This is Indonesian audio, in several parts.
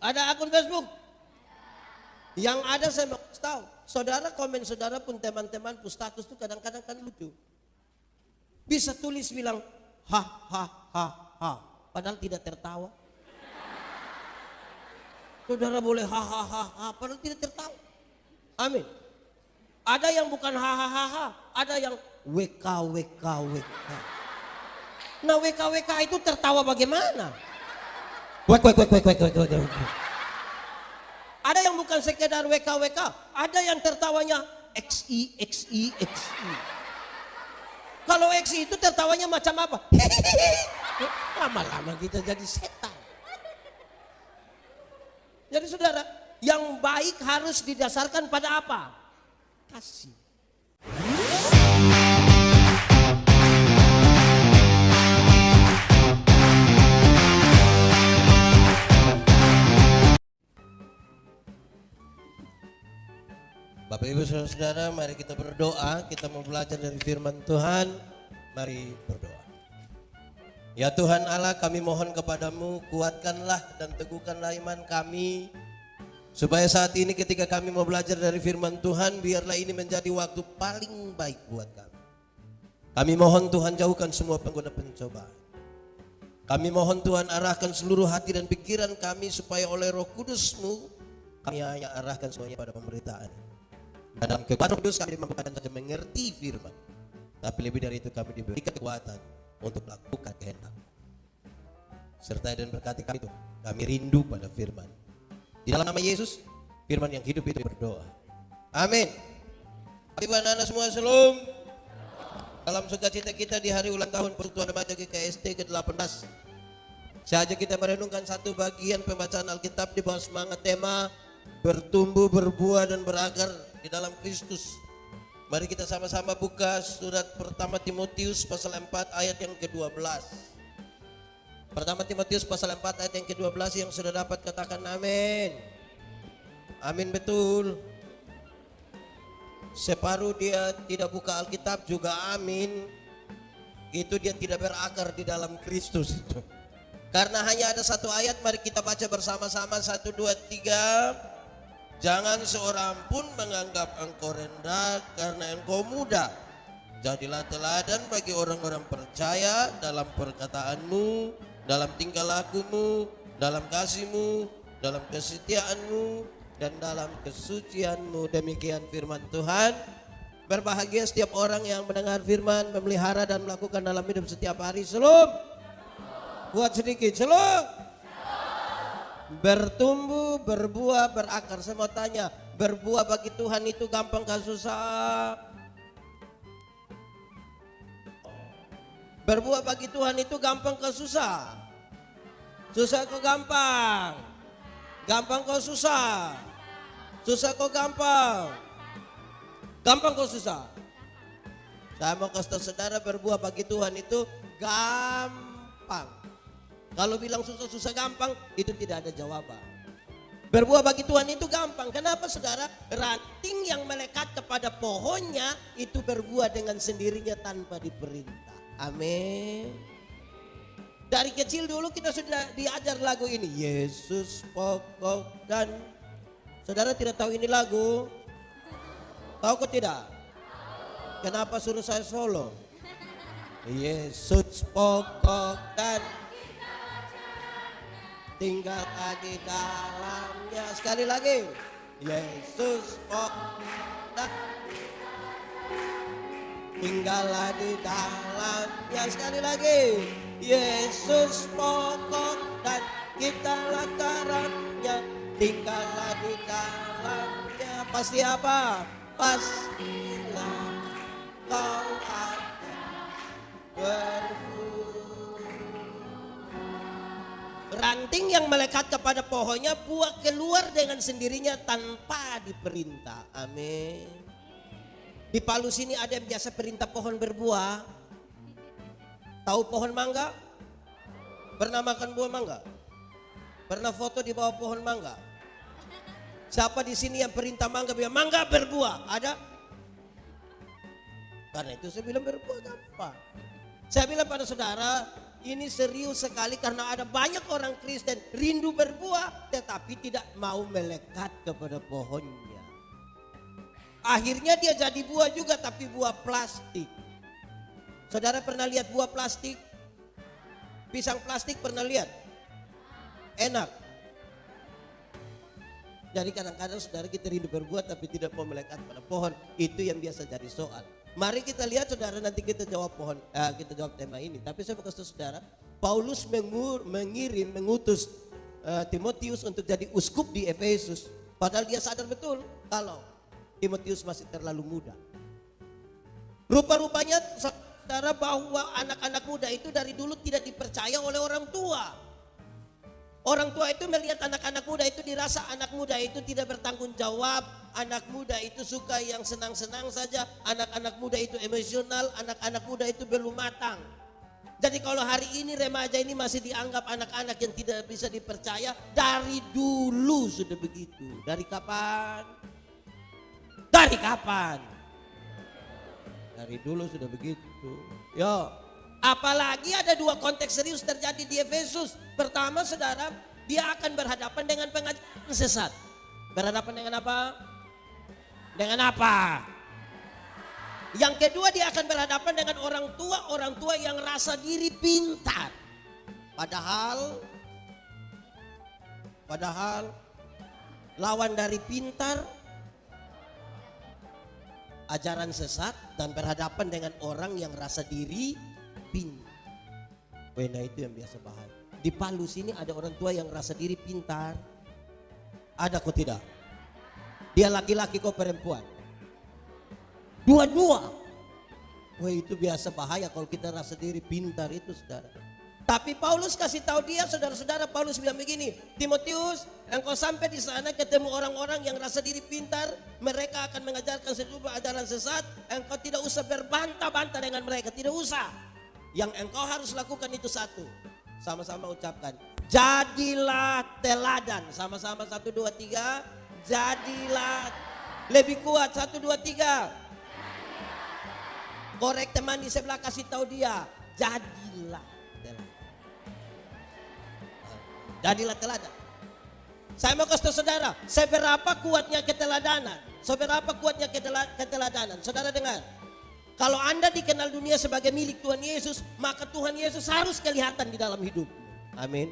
Ada akun Facebook? Yang ada saya mau tahu. Saudara komen saudara pun teman-teman pun status tuh kadang-kadang kan lucu. Bisa tulis bilang ha ha ha ha. Padahal tidak tertawa. Saudara boleh ha ha ha ha. Padahal tidak tertawa. Amin. Ada yang bukan ha ha ha ha. Ada yang WK WK WK. Nah WK WK itu tertawa bagaimana? Wek wek wek wek wek wek wek. Ada yang bukan sekedar WK WK, ada yang tertawanya XI XI XI. Kalau XI itu tertawanya macam apa? Lama-lama kita jadi setan. Jadi saudara, yang baik harus didasarkan pada apa? Kasih. Bapak Ibu Saudara, mari kita berdoa. Kita mau belajar dari firman Tuhan. Mari berdoa. Ya Tuhan Allah, kami mohon kepadamu, kuatkanlah dan teguhkanlah iman kami. Supaya saat ini ketika kami mau belajar dari firman Tuhan, biarlah ini menjadi waktu paling baik buat kami. Kami mohon Tuhan jauhkan semua pengguna pencobaan. Kami mohon Tuhan arahkan seluruh hati dan pikiran kami supaya oleh Roh Kudus-Mu kami hanya arahkan semuanya pada pemberitaan. Dalam kekuatan Kudus kami bukan saja mengerti firman, tapi lebih dari itu kami diberikan kekuatan untuk melakukan kehendak. Sertai dan berkati kami Tuhan. Kami rindu pada firman. Di dalam nama Yesus, firman yang hidup itu berdoa. Amin. Ibu anak-anak semua shalom. Dalam sukacita kita di hari ulang tahun Persekutuan Remaja GKST ke-18. Saja kita merenungkan satu bagian pembacaan Alkitab di bawah semangat tema bertumbuh, berbuah dan berakar di dalam Kristus. Mari kita sama-sama buka surat pertama Timotius pasal 4 ayat yang ke-12. Pertama Timotius pasal 4 ayat yang ke-12, yang sudah dapat katakan amin. Amin betul. Separuh dia tidak buka Alkitab juga amin. Itu dia tidak berakar di dalam Kristus itu. Karena hanya ada satu ayat, mari kita baca bersama-sama 1, 2, 3. Jangan seorang pun menganggap engkau rendah karena engkau muda. Jadilah teladan bagi orang-orang percaya dalam perkataanmu, dalam tingkah lakumu, dalam kasihmu, dalam kesetiaanmu, dan dalam kesucianmu. Demikian firman Tuhan. Berbahagia setiap orang yang mendengar firman, memelihara dan melakukan dalam hidup setiap hari. Shalom. Buat sedikit, shalom. Bertumbuh, berbuah, berakar. Saya mau tanya, berbuah bagi Tuhan itu gampang kah susah? Berbuah bagi Tuhan itu gampang kah susah? Susah kok gampang? Gampang kok susah? Susah kok gampang? Gampang kok susah? Saya mau kasih tahu saudara, berbuah bagi Tuhan itu gampang. Kalau bilang susah-susah gampang, itu tidak ada jawaban. Berbuah bagi Tuhan itu gampang. Kenapa saudara? Ranting yang melekat kepada pohonnya itu berbuah dengan sendirinya tanpa diperintah. Amin. Dari kecil dulu kita sudah diajar lagu ini. Yesus pokok dan... Saudara tidak tahu ini lagu? Tahu kok tidak? Kenapa suruh saya solo? Yesus pokok dan tinggallah di dalamnya. Sekali lagi. Yesus pokok dan tinggallah di dalamnya. Sekali lagi. Yesus pokok dan kitalah karangnya. Tinggallah di dalamnya. Pasti apa? Pastilah kau akan berbuah. Ranting yang melekat kepada pohonnya buah keluar dengan sendirinya tanpa diperintah. Amin. Di Palu sini ada yang biasa perintah pohon berbuah. Tahu pohon mangga? Pernah makan buah mangga? Pernah foto di bawah pohon mangga? Siapa di sini yang perintah mangga bilang mangga berbuah? Ada? Karena itu saya bilang berbuah gampang. Saya bilang pada saudara, Ini serius sekali karena ada banyak orang Kristen rindu berbuah tetapi tidak mau melekat kepada pohonnya. Akhirnya dia jadi buah juga tapi buah plastik. Saudara pernah lihat buah plastik? Pisang plastik pernah lihat? Enak. Jadi kadang-kadang saudara kita rindu berbuah tapi tidak mau melekat pada pohon. Itu yang biasa jadi soal. Mari kita lihat saudara, nanti kita jawab kita jawab tema ini. Tapi saya mau kasih saudara, Paulus mengutus Timotius untuk jadi uskup di Efesus. Padahal dia sadar betul kalau Timotius masih terlalu muda. Rupa-rupanya saudara bahwa anak-anak muda itu dari dulu tidak dipercaya oleh orang tua. Orang tua itu melihat anak-anak muda itu dirasa anak muda itu tidak bertanggung jawab. Anak muda itu suka yang senang-senang saja. Anak-anak muda itu emosional. Anak-anak muda itu belum matang. Jadi kalau hari ini remaja ini masih dianggap anak-anak yang tidak bisa dipercaya. Dari dulu sudah begitu. Dari kapan? Dari kapan? Dari dulu sudah begitu. Yo. Apalagi ada dua konteks serius terjadi di Efesus. Pertama saudara, dia akan berhadapan dengan pengajaran sesat. Berhadapan dengan apa? Dengan apa? Yang kedua dia akan berhadapan dengan orang tua yang rasa diri pintar. Padahal lawan dari pintar ajaran sesat dan berhadapan dengan orang yang rasa diri pintar. Nah itu yang biasa bahaya. Di Palu sini ada orang tua yang rasa diri pintar. Ada kok tidak? Dia laki-laki kok perempuan. Dua-dua. Wah itu biasa bahaya kalau kita rasa diri pintar itu saudara. Tapi Paulus kasih tahu dia, saudara-saudara, Paulus bilang begini, Timotius, engkau sampai di sana ketemu orang-orang yang rasa diri pintar, mereka akan mengajarkan sejumlah ajaran sesat, engkau tidak usah berbantah-bantah dengan mereka, tidak usah. Yang engkau harus lakukan itu satu. Sama-sama ucapkan. Jadilah teladan. Sama-sama 1, 2, 3. Jadilah. Lebih kuat 1, 2, 3. Korek teman di sebelah kasih tahu dia. Jadilah teladan. Jadilah teladan. Saya mau kasih tahu saudara. Seberapa kuatnya keteladanan. Seberapa kuatnya keteladanan. Saudara dengar. Kalau Anda dikenal dunia sebagai milik Tuhan Yesus, maka Tuhan Yesus harus kelihatan di dalam hidup. Amin.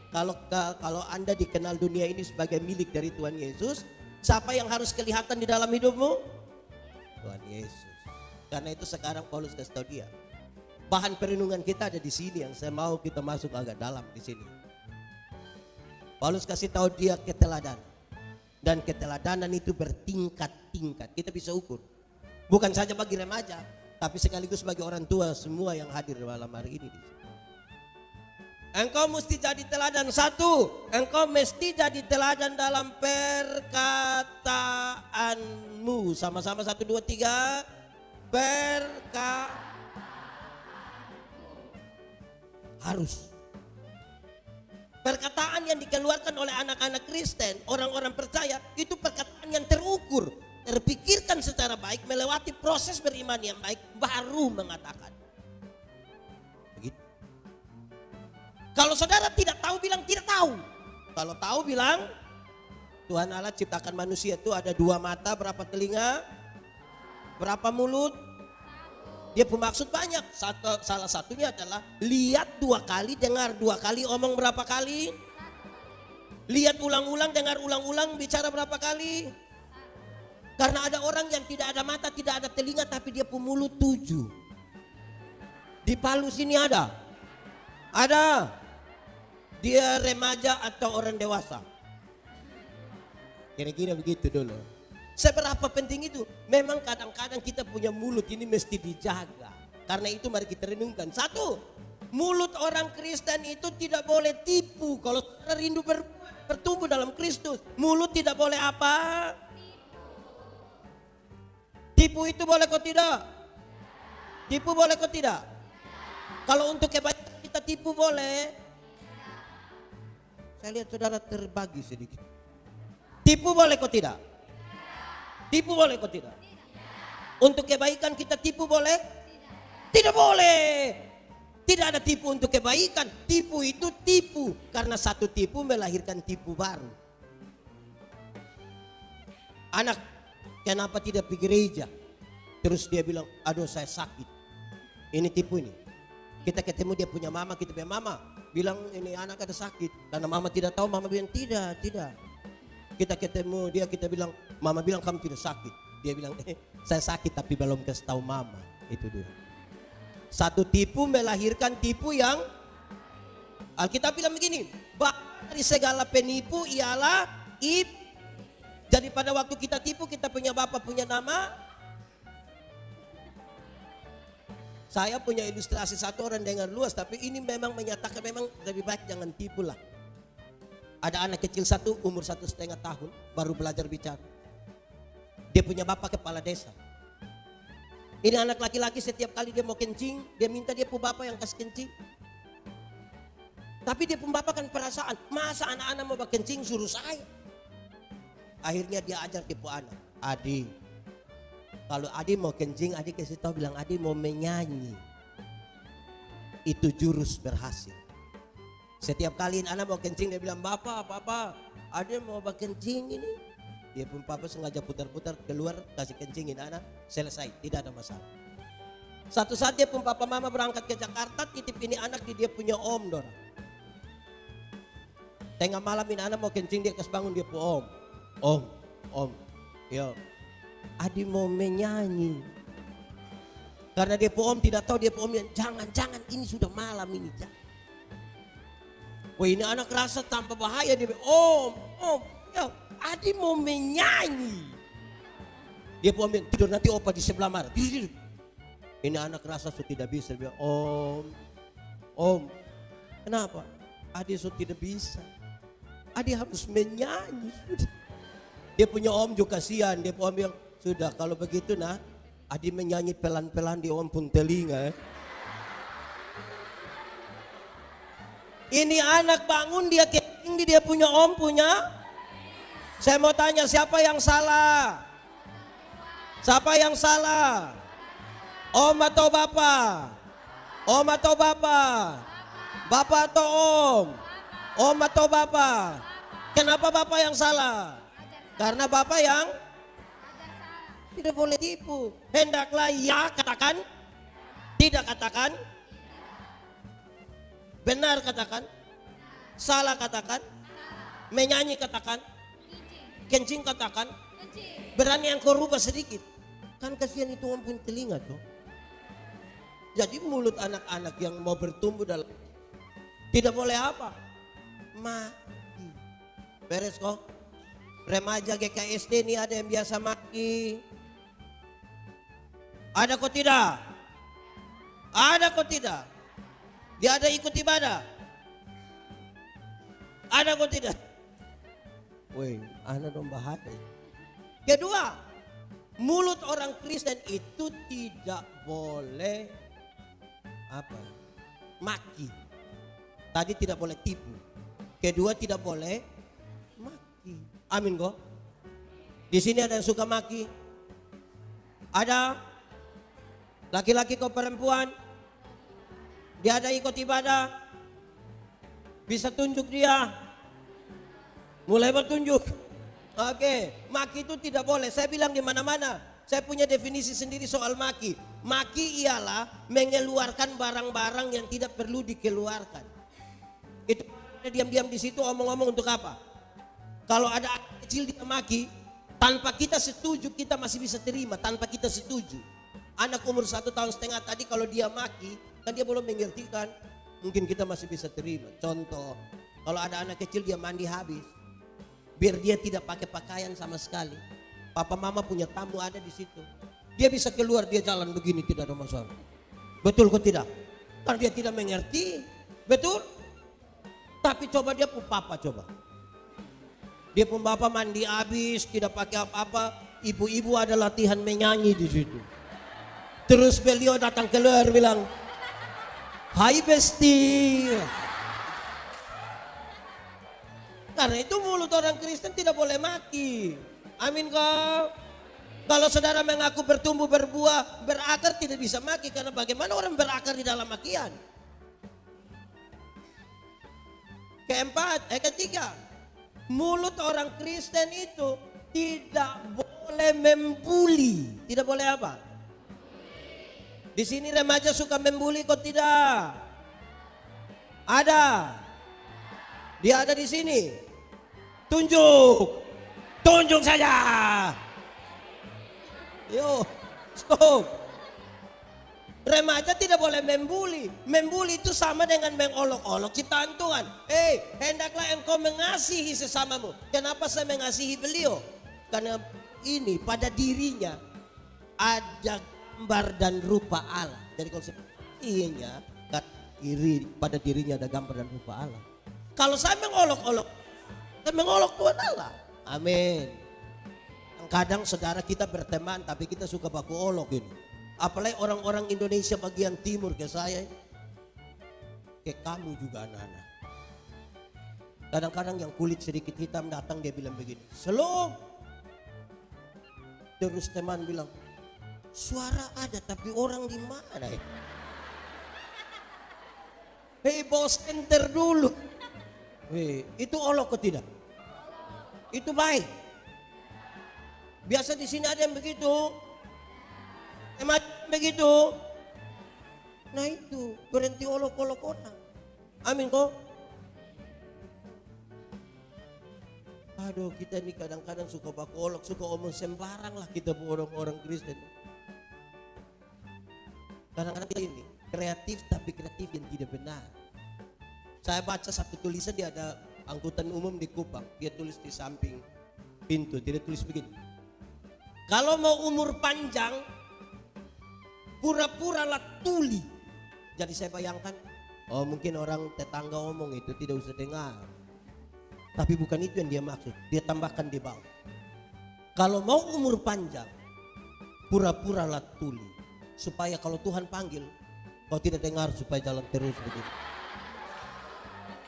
Kalau Anda dikenal dunia ini sebagai milik dari Tuhan Yesus, siapa yang harus kelihatan di dalam hidupmu? Tuhan Yesus. Karena itu sekarang Paulus kasih tahu dia. Bahan perenungan kita ada di sini yang saya mau kita masuk agak dalam di sini. Paulus kasih tahu dia keteladanan. Dan keteladanan itu bertingkat-tingkat. Kita bisa ukur. Bukan saja bagi remaja, tapi sekaligus bagi orang tua semua yang hadir malam hari ini. Engkau mesti jadi teladan. Satu, engkau mesti jadi teladan dalam perkataanmu. Sama-sama 1, 2, 3. Harus. Perkataan yang dikeluarkan oleh anak-anak Kristen, orang-orang percaya, itu perkataan yang terukur. Terpikirkan secara baik, melewati proses beriman yang baik, baru mengatakan. Begitu. Kalau saudara tidak tahu, bilang tidak tahu. Kalau tahu, bilang Tuhan Allah ciptakan manusia itu ada 2 mata, berapa telinga, berapa mulut. Dia bermaksud banyak. Salah satunya adalah lihat 2 kali, dengar 2 kali, omong berapa kali. Lihat ulang-ulang, dengar ulang-ulang, bicara berapa kali. Karena ada orang yang tidak ada mata, tidak ada telinga, tapi dia punya mulut 7. Di Palu sini ada. Ada. Dia remaja atau orang dewasa. Kira-kira begitu dulu. Seberapa penting itu? Memang kadang-kadang kita punya mulut ini mesti dijaga. Karena itu mari kita renungkan. 1, mulut orang Kristen itu tidak boleh tipu. Kalau rindu bertumbuh dalam Kristus, mulut tidak boleh apa? Tipu itu boleh kok tidak? Tipu boleh kok tidak? Kalau untuk kebaikan kita tipu boleh? Saya lihat saudara terbagi sedikit. Tipu boleh kok tidak? Tipu boleh kok tidak? Untuk kebaikan kita tipu boleh? Tidak boleh. Tidak ada tipu untuk kebaikan. Tipu itu tipu. Karena satu tipu melahirkan tipu baru. Anak, kenapa tidak pergi gereja? Terus dia bilang, aduh saya sakit. Ini tipu ini. Kita ketemu dia punya mama, kita bilang, mama bilang ini anak ada sakit. Karena mama tidak tahu, mama bilang tidak. Kita ketemu dia, kita bilang, mama bilang kamu tidak sakit. Dia bilang, saya sakit tapi belum kasih tahu mama. Itu dia. Satu tipu melahirkan tipu yang Alkitab bilang begini, bapak dari segala penipu ialah iblis. Jadi pada waktu kita tipu, kita punya bapak punya nama. Saya punya ilustrasi satu orang dengar luas, tapi ini memang menyatakan memang lebih baik jangan tipu lah. Ada anak kecil satu umur 1,5 tahun baru belajar bicara. Dia punya bapak kepala desa. Ini anak laki-laki setiap kali dia mau kencing, dia minta dia pu bapak yang kasih kencing. Tapi dia pun bapak kan perasaan, masa anak-anak mau kencing suruh saya. Akhirnya dia ajar dia pu anak, Adi, kalau Adi mau kencing, Adi kasih tahu bilang Adi mau menyanyi. Itu jurus berhasil. Setiap kali anak mau kencing dia bilang, bapak, Adi mau kencing ini. Dia pun papa sengaja putar-putar keluar kasih kencingin anak, selesai, tidak ada masalah. Satu saat dia pun papa mama berangkat ke Jakarta, titip ini anak di dia punya om Dora. Tengah malam ini anak mau kencing, dia kasih bangun dia pun om, yo, Adi mau menyanyi. Karena dia pun om tidak tahu, dia pun om yang jangan ini sudah malam ini. Wah ini anak rasa tanpa bahaya dia om, yo. Adi mau menyanyi. Dia pun ambil tidur nanti opa di sebelah marah. Tidur. Ini anak rasa sudah tidak bisa. Dia bilang, om, kenapa? Adi sudah tidak bisa. Adi harus menyanyi. Sudah. Dia punya om juga kasihan. Dia pun bilang, sudah kalau begitu nah, Adi menyanyi pelan-pelan di om pun telinga. Ini anak bangun dia kencing dia punya om punya. Saya mau tanya siapa yang salah? Siapa yang salah? Om atau bapak? Om atau bapak? Bapak atau om? Om atau bapak? Kenapa bapak yang salah? Karena bapak yang tidak boleh tipu. Hendaklah ya katakan, tidak katakan, benar katakan, salah katakan, menyanyi katakan, kencing katakan, berani yang kau rubah sedikit. Kan kasihan itu ampun telinga tuh. Jadi mulut anak-anak yang mau bertumbuh dalam tidak boleh apa? Maki. Beres kok? Remaja GKSD ini ada yang biasa maki. Ada kok tidak? Ada kok tidak? Dia ada ikut ibadah? Ada kok tidak? Woi, anak dong bahaya. Kedua, mulut orang Kristen itu tidak boleh maki. Tadi tidak boleh tipu. Kedua tidak boleh maki. Amin kok. Di sini ada yang suka maki. Ada laki-laki kok perempuan. Dia ada ikut ibadah. Bisa tunjuk dia. Mulai bertunjuk. Oke, maki itu tidak boleh. Saya bilang di mana-mana. Saya punya definisi sendiri soal maki. Maki ialah mengeluarkan barang-barang yang tidak perlu dikeluarkan. Itu diam-diam di situ omong-omong untuk apa? Kalau ada anak kecil dia maki, tanpa kita setuju kita masih bisa terima. Tanpa kita setuju. Anak umur 1,5 tahun tadi kalau dia maki, kan dia belum mengerti kan? Mungkin kita masih bisa terima. Contoh, kalau ada anak kecil dia mandi habis. Biar dia tidak pakai pakaian sama sekali. Papa mama punya tamu ada di situ. Dia bisa keluar, dia jalan begini tidak ada masalah. Betul kok tidak? Karena dia tidak mengerti. Betul? Tapi coba dia pun papa coba. Dia pun bapak mandi habis, tidak pakai apa-apa. Ibu-ibu ada latihan menyanyi di situ. Terus beliau datang keluar bilang, "Hai Besti." Karena itu mulut orang Kristen tidak boleh maki. Amin kau. Kalau saudara mengaku bertumbuh berbuah berakar tidak bisa maki. Karena bagaimana orang berakar di dalam makian? Ketiga, mulut orang Kristen itu tidak boleh membuli. Tidak boleh apa? Di sini remaja suka membuli kok tidak? Ada. Dia ada di sini. Tunjuk saja. Yo, stop. Remaja tidak boleh membuli. Membuli itu sama dengan mengolok-olok ciptaan Tuhan. Hendaklah engkau mengasihi sesamamu. Kenapa saya mengasihi beliau? Karena ini pada dirinya ada gambar dan rupa Allah. Jadi konsep ininya pada dirinya ada gambar dan rupa Allah. Kalau saya mengolok-olok, saya mengolok Tuhan Allah. Amin. Kadang saudara kita berteman tapi kita suka baku olok ini. Apalagi orang-orang Indonesia bagian timur ke saya. Ke kamu juga anak-anak. Kadang-kadang yang kulit sedikit hitam datang dia bilang begini. Shalom. Terus teman bilang, suara ada tapi orang di mana ya? Bos enter dulu. Itu olok ke tidak? Itu baik. Biasa di sini ada yang begitu. Emang begitu. Nah itu berhenti olok-olok orang. Amin kok. Aduh kita ini kadang-kadang suka baku olok, suka omong sembarang lah kita orang-orang Kristen. Kadang-kadang kita ini kreatif tapi kreatif yang tidak benar. Saya baca satu tulisan dia ada angkutan umum di Kupang. Dia tulis di samping pintu, dia tulis begini. Kalau mau umur panjang, pura-puralah tuli. Jadi saya bayangkan, mungkin orang tetangga omong itu tidak usah dengar. Tapi bukan itu yang dia maksud. Dia tambahkan di bawah. Kalau mau umur panjang, pura-puralah tuli. Supaya kalau Tuhan panggil, kau tidak dengar supaya jalan terus begitu.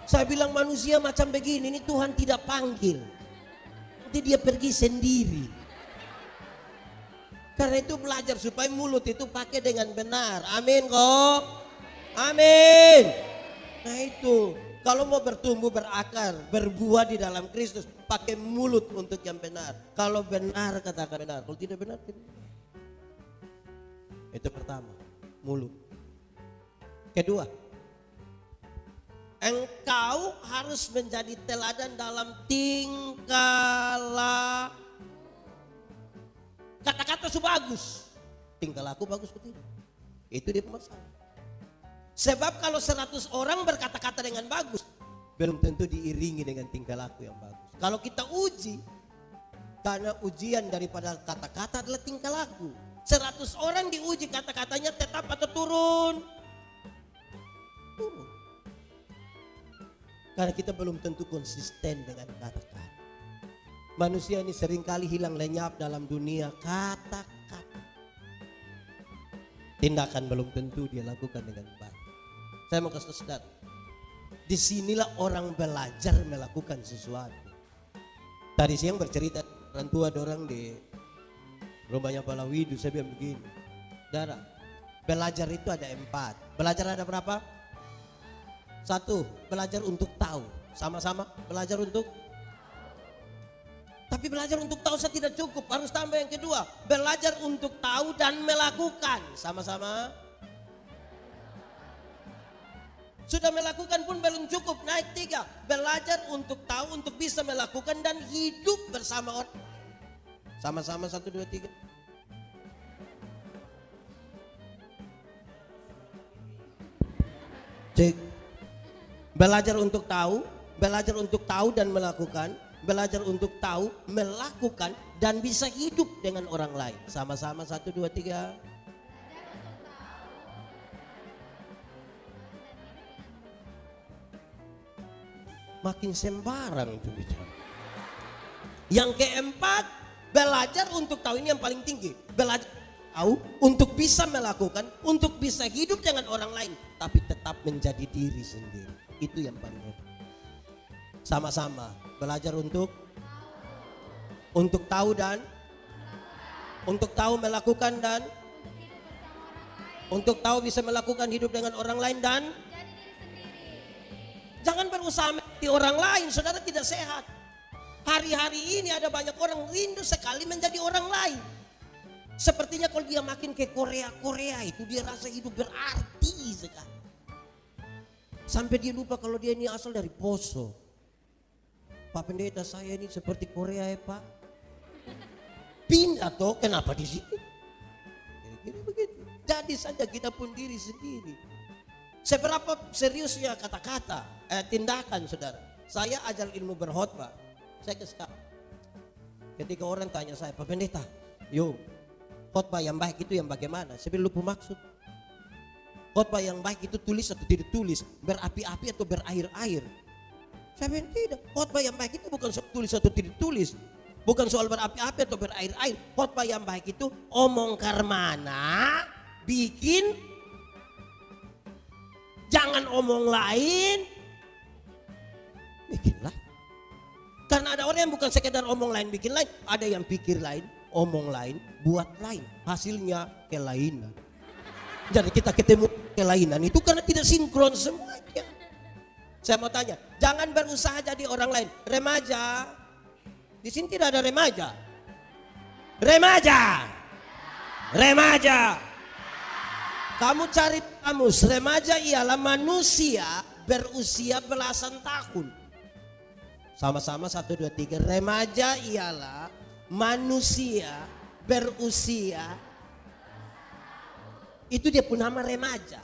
Saya bilang manusia macam begini, ini Tuhan tidak panggil. Nanti dia pergi sendiri. Karena itu belajar supaya mulut itu pakai dengan benar. Amin kok. Amin. Nah itu. Kalau mau bertumbuh berakar, berbuah di dalam Kristus, pakai mulut untuk yang benar. Kalau benar katakan benar. Kalau tidak benar tidak. Itu pertama, mulut. Kedua, engkau harus menjadi teladan dalam tingkah laku. Kata-kata su bagus, tingkah laku bagus betul. Itu dia masalah. Sebab kalau 100 orang berkata-kata dengan bagus, belum tentu diiringi dengan tingkah laku yang bagus. Kalau kita uji, karena ujian daripada kata-kata adalah tingkah laku. 100 orang diuji kata-katanya tetap atau turun? Turun. Karena kita belum tentu konsisten dengan kata-kata. Manusia ini seringkali hilang lenyap dalam dunia kata-kata. Tindakan belum tentu dia lakukan dengan baik. Saya mau kasih saudara, disinilah orang belajar melakukan sesuatu. Tadi siang bercerita orang tua dorang di rumahnya Pak Lawidu, saya bilang begini, saudara, belajar itu ada 4. Belajar ada berapa? 1, belajar untuk tahu. Sama-sama belajar untuk. Tapi belajar untuk tahu saya tidak cukup, harus tambah yang kedua, belajar untuk tahu dan melakukan. Sama-sama. Sudah melakukan pun belum cukup, naik 3. Belajar untuk tahu, untuk bisa melakukan dan hidup bersama orang. Sama-sama 1, 2, 3. Cek. Belajar untuk tahu dan melakukan. Belajar untuk tahu, melakukan dan bisa hidup dengan orang lain. Sama-sama 1, 2, 3. Makin sembarang itu bicara. Yang keempat, belajar untuk tahu, ini yang paling tinggi. Belajar tahu untuk bisa melakukan, untuk bisa hidup dengan orang lain, tapi tetap menjadi diri sendiri. Itu yang paling penting. Sama-sama belajar untuk tahu dan untuk tahu melakukan dan untuk tahu bisa melakukan hidup dengan orang lain dan jangan berusaha menikmati orang lain, saudara tidak sehat. Hari-hari ini ada banyak orang rindu sekali menjadi orang lain. Sepertinya kalau dia makin ke Korea itu dia rasa hidup berarti sekali. Sampai dia lupa kalau dia ini asal dari Poso. Pak pendeta, saya ini seperti Korea ya Pak. Pindah toh, kenapa di sini? Kira-kira begitu. Jadi saja kita pun diri sendiri. Seberapa seriusnya kata-kata, tindakan saudara. Saya ajar ilmu berkhotbah. Saya kesal. Ketika orang tanya saya, Pak pendeta, yuk khotbah yang baik itu yang bagaimana? Saya bilang lupa maksud. Khotbah yang baik itu tulis atau tidak tulis, berapi-api atau berair-air. Saya bilang tidak, khotbah yang baik itu bukan soal tulis atau tidak tulis. Bukan soal berapi-api atau berair-air. Khotbah yang baik itu omong karmana, bikin, jangan omong lain, bikinlah. Karena ada orang yang bukan sekedar omong lain, bikin lain. Ada yang pikir lain, omong lain, buat lain. Hasilnya kelainan. Jadi kita ketemu kelainan itu karena tidak sinkron semuanya. Saya mau tanya, jangan berusaha jadi orang lain. Remaja, di sini tidak ada remaja. Remaja. Kamu cari kamus, remaja ialah manusia berusia belasan tahun. Sama-sama 1, 2, 3. Remaja ialah manusia berusia, itu dia pun nama remaja.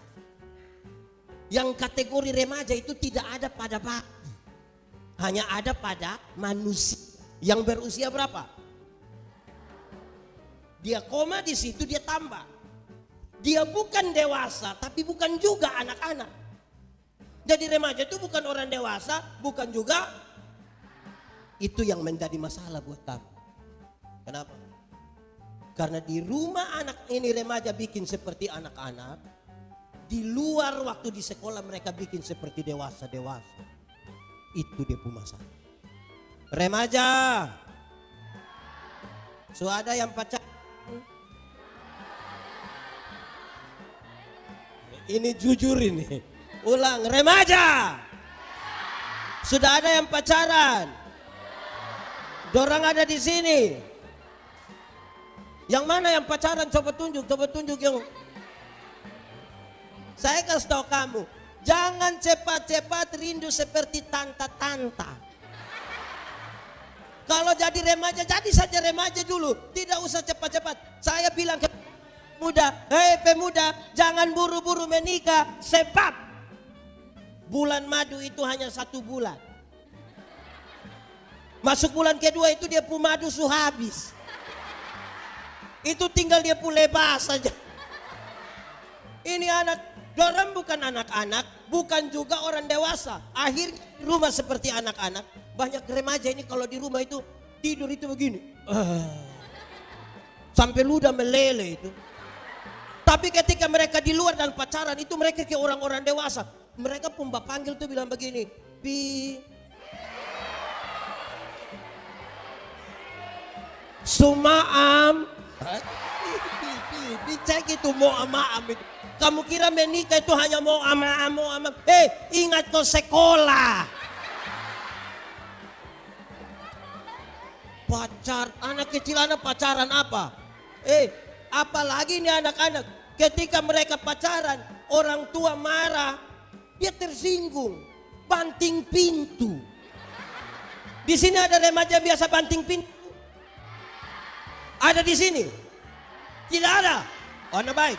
Yang kategori remaja itu tidak ada pada babi, hanya ada pada manusia yang berusia berapa? Dia koma di situ, dia tambah. Dia bukan dewasa, tapi bukan juga anak-anak. Jadi remaja itu bukan orang dewasa, bukan juga. Itu yang menjadi masalah buat kamu. Kenapa? Karena di rumah anak ini remaja bikin seperti anak-anak. Di luar waktu di sekolah mereka bikin seperti dewasa-dewasa. Itu dia pun masalah. Remaja. So ada yang pacaran. Ini jujur ini. Ulang, remaja. Sudah ada yang pacaran. Dorang ada di sini. Yang mana yang pacaran? Coba tunjuk yang. Saya kasih tahu kamu, jangan cepat-cepat rindu seperti tanta-tanta. Kalau jadi remaja, jadi saja remaja dulu. Tidak usah cepat-cepat. Saya bilang ke pemuda, hei pemuda, jangan buru-buru menikah. Sebab bulan madu itu hanya 1 bulan. Masuk bulan kedua itu dia pu madu su habis. Itu tinggal dia pu lebas saja. Ini anak, dorang bukan anak-anak, bukan juga orang dewasa. Akhirnya di rumah seperti anak-anak. Banyak remaja ini kalau di rumah itu tidur itu begini. Sampai ludah meleleh itu. Tapi ketika mereka di luar dan pacaran itu mereka kayak orang-orang dewasa. Mereka pun panggil tuh bilang begini, Pi. Sumaam. Dicek itu mau amaam itu. Kamu kira menikah itu hanya mau amaam. Ingat kau sekolah. Pacar, anak kecil anak pacaran apa? Apalagi ini anak-anak. Ketika mereka pacaran, orang tua marah, dia tersinggung, banting pintu. Di sini ada remaja biasa banting pintu. Ada di sini? Tidak ada. Oh, nah baik.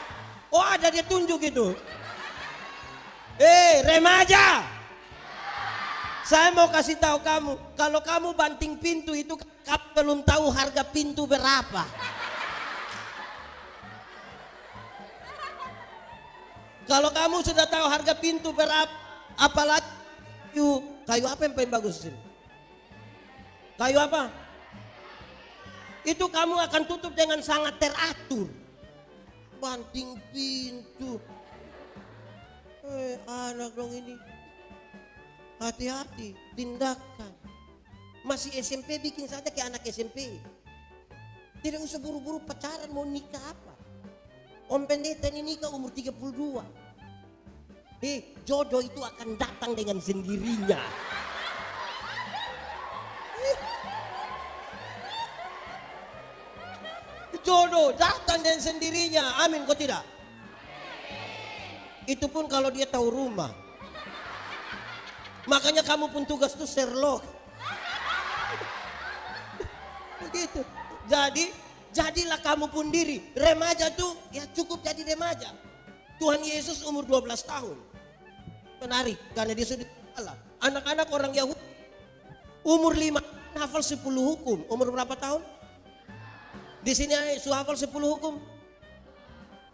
Oh, ada, dia tunjuk itu. Remaja. Saya mau kasih tahu kamu, kalau kamu banting pintu itu kamu belum tahu harga pintu berapa. Kalau kamu sudah tahu harga pintu berapa, apalagi kayu apa yang paling bagus di sini? Kayu apa? Itu kamu akan tutup dengan sangat teratur. Banting pintu. Anak dong ini. Hati-hati, tindakan. Masih SMP bikin saja kayak anak SMP. Tidak usah buru-buru pacaran, mau nikah apa? Om pendeta ini nikah umur 32. Jodoh itu akan datang dengan sendirinya. Jodoh datang dengan sendirinya. Amin, kok tidak? Itu pun kalau dia tahu rumah. Makanya kamu pun tugas tuh Sherlock. Begitu. Jadi, jadilah kamu pun diri. Remaja tuh ya cukup jadi remaja. Tuhan Yesus umur 12 tahun. Menarik, karena dia sudah Allah. Anak-anak orang Yahudi umur 5 hafal 10 hukum. Umur berapa tahun? Di sini Yesus hafal 10 hukum.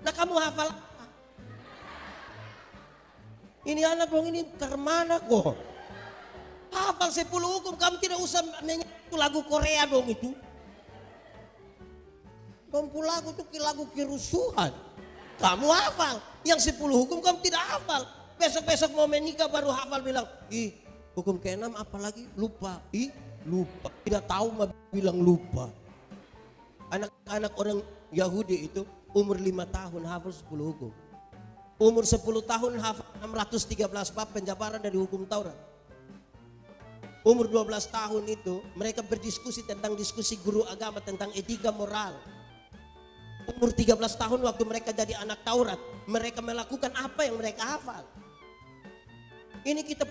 Nah kamu hafal apa? Ini anak dong, ini kemana kok? Hafal 10 hukum, kamu tidak usah nyanyi lagu Korea dong itu. Tompu lagu itu lagu kerusuhan. Kamu hafal, yang 10 hukum kamu tidak hafal. Besok-besok mau menikah baru hafal bilang, ih hukum ke-6 apalagi lupa. Ih lupa, tidak tahu mah bilang lupa. Anak-anak orang Yahudi itu umur 5 tahun hafal 10 hukum. Umur 10 tahun hafal 613 bab penjabaran dari hukum Taurat. Umur 12 tahun itu mereka berdiskusi tentang diskusi guru agama tentang etika moral. Umur 13 tahun waktu mereka jadi anak Taurat, mereka melakukan apa yang mereka hafal. Ini kita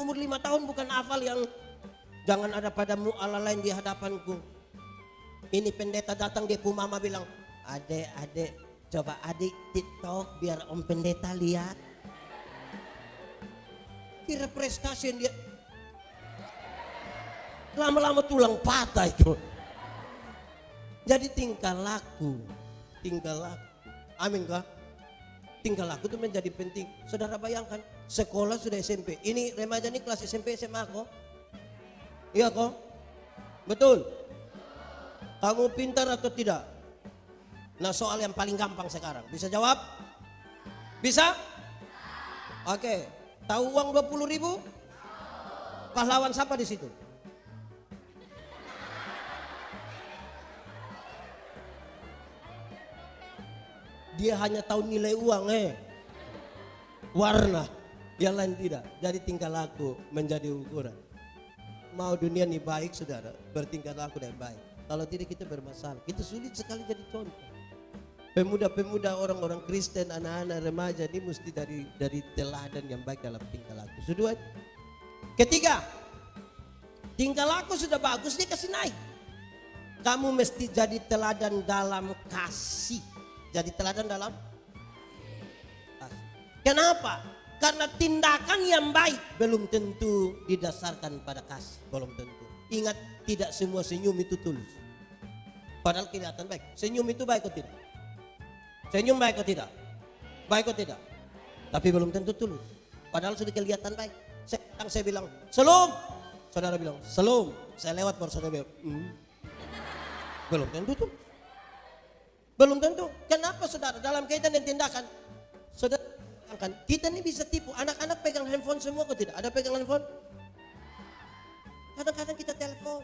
umur 5 tahun bukan hafal yang jangan ada padamu Allah lain di hadapanku. Ini pendeta datang dia pun mama bilang, adek coba adik TikTok biar om pendeta lihat. Kira prestasi yang dia lama-lama tulang patah itu. Jadi tingkah laku. Amin kah? Tingkah laku itu menjadi penting. Saudara bayangkan, sekolah sudah SMP. Ini remaja ini kelas SMP SMA kok? Iya kok? Betul? Kamu pintar atau tidak? Nah soal yang paling gampang sekarang. Bisa jawab? Bisa? Oke. Tahu uang 20.000? Pahlawan siapa di situ? Dia hanya tahu nilai uang warna, yang lain tidak. Jadi tingkah laku menjadi ukuran. Mau dunia ini baik saudara, bertingkah laku dengan baik. Kalau tidak kita bermasalah. Kita sulit sekali jadi contoh. Pemuda-pemuda, orang-orang Kristen, anak-anak remaja ini mesti dari teladan yang baik dalam tingkah laku. Sudah. Ketiga, tingkah laku sudah bagus dia kasih naik. Kamu mesti jadi teladan dalam kasih. Jadi teladan dalam kasih. Kenapa? Karena tindakan yang baik belum tentu didasarkan pada kasih. Belum tentu. Ingat, tidak semua senyum itu tulus. Padahal kelihatan baik. Senyum itu baik atau tidak? Senyum baik atau tidak? Baik atau tidak? Tapi belum tentu tulus. Padahal sudah kelihatan baik. Saya bilang, "Salam." Saudara bilang, "Salam." Saya lewat baru saudara bilang, belum tentu tuh. Belum tentu. Kenapa saudara? Dalam kaitan dan tindakan. Saudara, kita ini bisa tipu. Anak-anak pegang handphone semua kok tidak? Ada pegang handphone? Kadang-kadang kita telepon.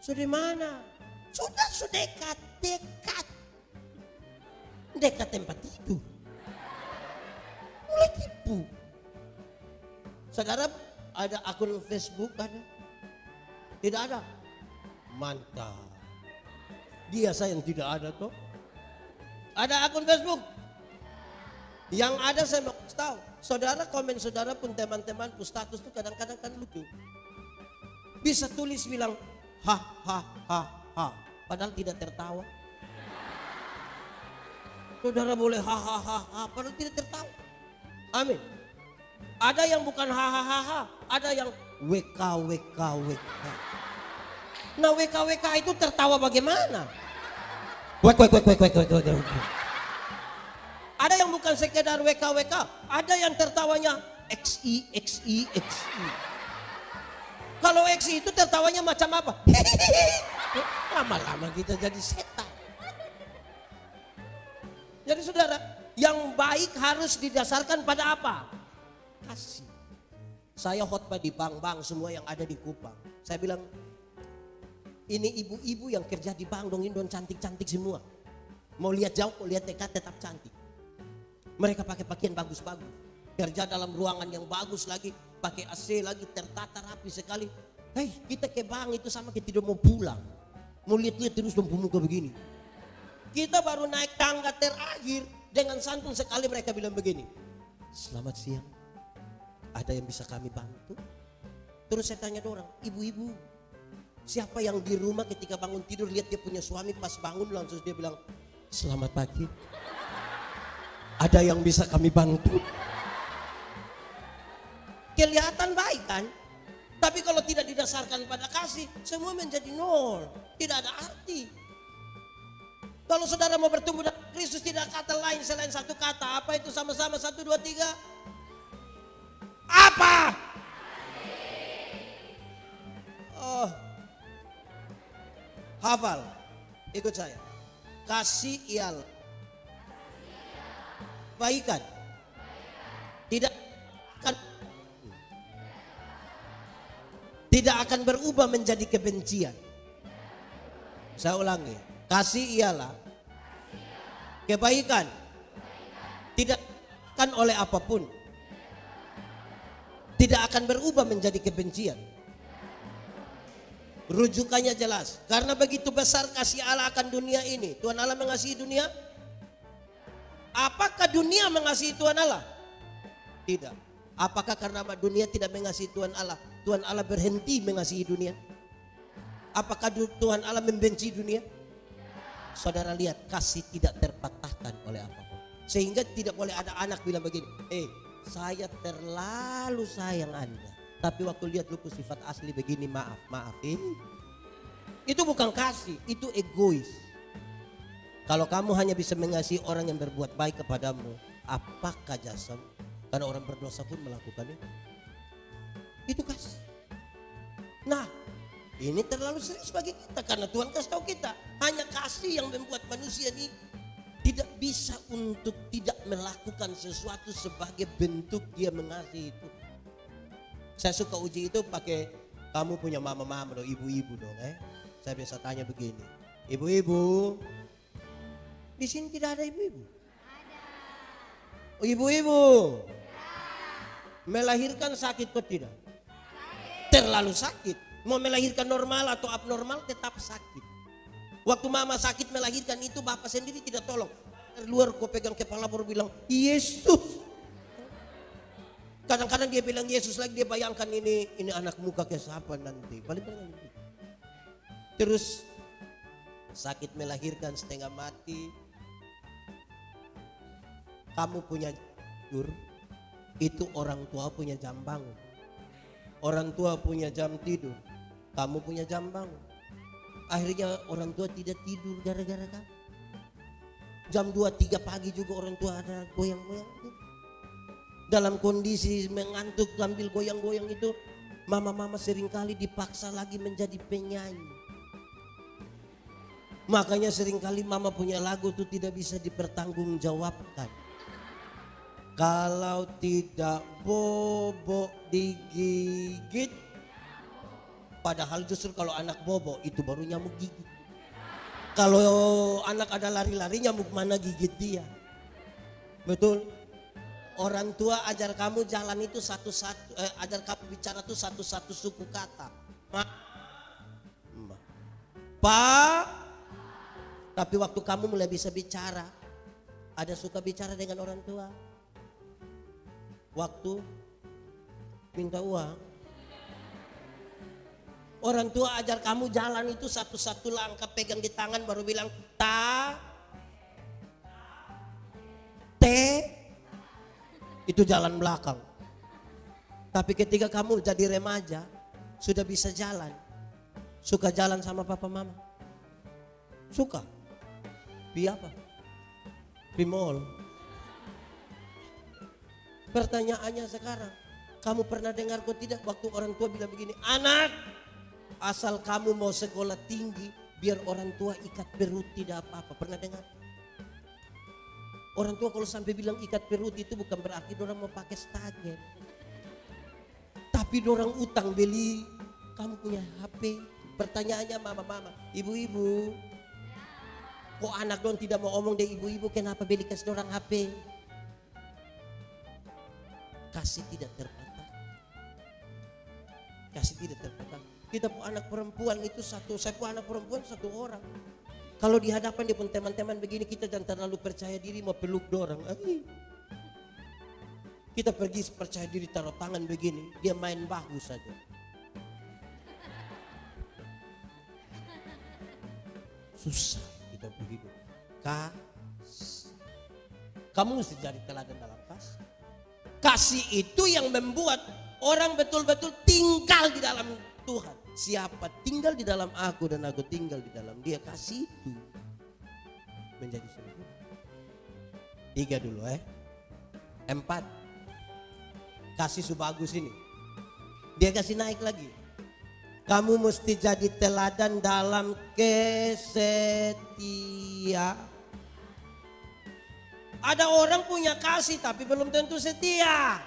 Sudah mana? Sudah dekat. Dekat tempat tidur. Mulai tipu. Saudara ada akun Facebook ada? Tidak ada. Mantap. Dia sayang tidak ada toh. Ada akun Facebook. Yang ada saya mau tahu. Saudara komen saudara pun teman-teman pun status tuh kadang-kadang kan lucu. Bisa tulis bilang ha. Padahal tidak tertawa. Saudara boleh ha. Padahal tidak tertawa. Amin. Ada yang bukan ha. Ada yang wk. Nah WK itu tertawa bagaimana? Wek. Ada yang bukan sekedar WK. Ada yang tertawanya XI. Kalau XI itu tertawanya macam apa? Lama-lama kita jadi setan. Jadi saudara, yang baik harus didasarkan pada apa? Kasih. Saya khotbah di bank semua yang ada di Kupang. Saya bilang, ini ibu-ibu yang kerja di bank dong, Indon cantik-cantik semua. Mau lihat jauh, mau lihat dekat tetap cantik. Mereka pakai pakaian bagus-bagus. Kerja dalam ruangan yang bagus lagi, pakai AC lagi, tertata rapi sekali. Hei, kita ke bank itu sama kita tidak mau pulang. Mau lihat-lihat terus dong muka begini. Kita baru naik tangga terakhir, dengan santun sekali mereka bilang begini, selamat siang, ada yang bisa kami bantu? Terus saya tanya orang, ibu-ibu, siapa yang di rumah ketika bangun tidur lihat dia punya suami pas bangun langsung dia bilang, selamat pagi, ada yang bisa kami bantu? Kelihatan baik kan? Tapi kalau tidak didasarkan pada kasih, semua menjadi nol, tidak ada arti. Kalau saudara mau bertumbuh dalam Kristus, tidak kata lain selain satu kata. Apa itu sama-sama? 1, 2, 3. Apa? Oh, hafal. Ikut saya. Kasih ialah baikan. Tidak akan berubah menjadi kebencian. Saya ulangi. Kasih ialah kebaikan. Tidak akan oleh apapun. Tidak akan berubah menjadi kebencian. Rujukannya jelas. Karena begitu besar kasih Allah akan dunia ini. Tuhan Allah mengasihi dunia. Apakah dunia mengasihi Tuhan Allah? Tidak. Apakah karena dunia tidak mengasihi Tuhan Allah, Tuhan Allah berhenti mengasihi dunia? Apakah Tuhan Allah membenci dunia? Saudara lihat, kasih tidak terpatahkan oleh apapun. Sehingga tidak boleh ada anak bilang begini, saya terlalu sayang Anda, tapi waktu lihat lu sifat asli begini, maaf. Itu bukan kasih, itu egois. Kalau kamu hanya bisa mengasihi orang yang berbuat baik kepadamu, apakah jasamu? Karena orang berdosa pun melakukannya. Itu kasih. Nah, ini terlalu serius bagi kita karena Tuhan kasih tahu kita. Hanya kasih yang membuat manusia ini tidak bisa untuk tidak melakukan sesuatu sebagai bentuk dia mengasihi itu. Saya suka uji itu pakai kamu punya mama-mama dong, ibu-ibu dong. Saya biasa tanya begini, ibu-ibu, di sini tidak ada ibu-ibu? Ada. Oh, ibu-ibu, melahirkan sakit atau tidak? Terlalu sakit. Mau melahirkan normal atau abnormal tetap sakit. Waktu mama sakit melahirkan itu bapak sendiri tidak tolong. Luar kau pegang kepala baru bilang Yesus. Kadang-kadang dia bilang Yesus lagi, dia bayangkan ini anak muka ke siapa nanti. Balik-balik. Terus sakit melahirkan setengah mati. Kamu punya tidur, itu orang tua punya jam bangun. Orang tua punya jam tidur, kamu punya jam bangun. Akhirnya orang tua tidak tidur gara-gara kamu. Jam 2-3 pagi juga orang tua ada goyang-goyang. Dalam kondisi mengantuk sambil goyang-goyang itu, mama-mama seringkali dipaksa lagi menjadi penyanyi. Makanya seringkali mama punya lagu itu tidak bisa dipertanggungjawabkan. Kalau tidak bobo digigit, padahal justru kalau anak bobo itu baru nyamuk gigit. Kalau anak ada lari-lari, nyamuk mana gigit dia. Betul? Orang tua ajar kamu jalan itu satu-satu, ajar kamu bicara itu satu-satu suku kata. Pa. Tapi waktu kamu mulai bisa bicara, ada suka bicara dengan orang tua. Waktu minta uang, orang tua ajar kamu jalan itu satu-satu langkah, pegang di tangan baru bilang itu jalan belakang. Tapi ketika kamu jadi remaja, sudah bisa jalan, suka jalan sama papa mama, suka pi apa? Pi mall. Pertanyaannya sekarang, kamu pernah dengar kok tidak waktu orang tua bilang begini, anak, asal kamu mau sekolah tinggi, biar orang tua ikat perut tidak apa-apa. Pernah dengar? Orang tua kalau sampai bilang ikat perut itu bukan berarti dorang mau pakai stagen. Tapi dorang utang beli, kamu punya HP. Pertanyaannya mama-mama, ibu-ibu, kok anak dong tidak mau omong deh ibu-ibu, kenapa beli kasih dorang HP? Kasih tidak terpatah. Kasih tidak terpatah. Kita pun anak perempuan itu satu, saya pun anak perempuan satu orang. Kalau di hadapan dia pun teman-teman begini, kita jangan terlalu percaya diri mau peluk dorang. Kita pergi percaya diri taruh tangan begini, dia main bahu saja. Susah kita begitu. Kamu mesti jadi teladan dalam kasih. Kasih itu yang membuat orang betul-betul tinggal di dalam Tuhan. Siapa tinggal di dalam aku dan aku tinggal di dalam dia, kasih itu menjadi sempurna. 3 dulu 4. Kasih sebagus ini. Dia kasih naik lagi. Kamu mesti jadi teladan dalam kesetia. Ada orang punya kasih tapi belum tentu setia.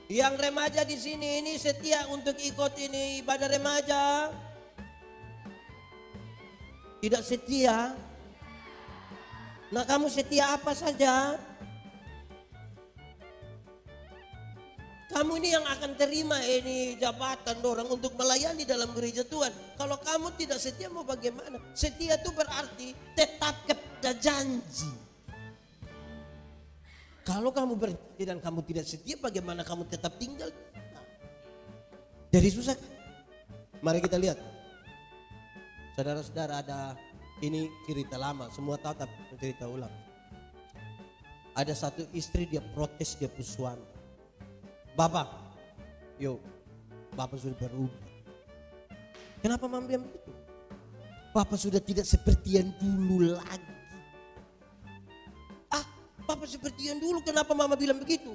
Yang remaja di sini ini setia untuk ikut ini ibadah remaja? Tidak setia. Nah, kamu setia apa saja? Kamu ini yang akan terima ini jabatan orang untuk melayani dalam gereja Tuhan. Kalau kamu tidak setia mau bagaimana? Setia itu berarti tetap kepada janji. Kalau kamu berjanji dan kamu tidak setia, bagaimana kamu tetap tinggal? Jadi susah. Mari kita lihat. Saudara-saudara, ada ini cerita lama, semua tahu tapi cerita ulang. Ada satu istri, dia protes dia punya suami. Bapak sudah berubah. Kenapa mama bilang begitu? Bapak sudah tidak seperti yang dulu lagi. Bapak seperti yang dulu, kenapa mama bilang begitu?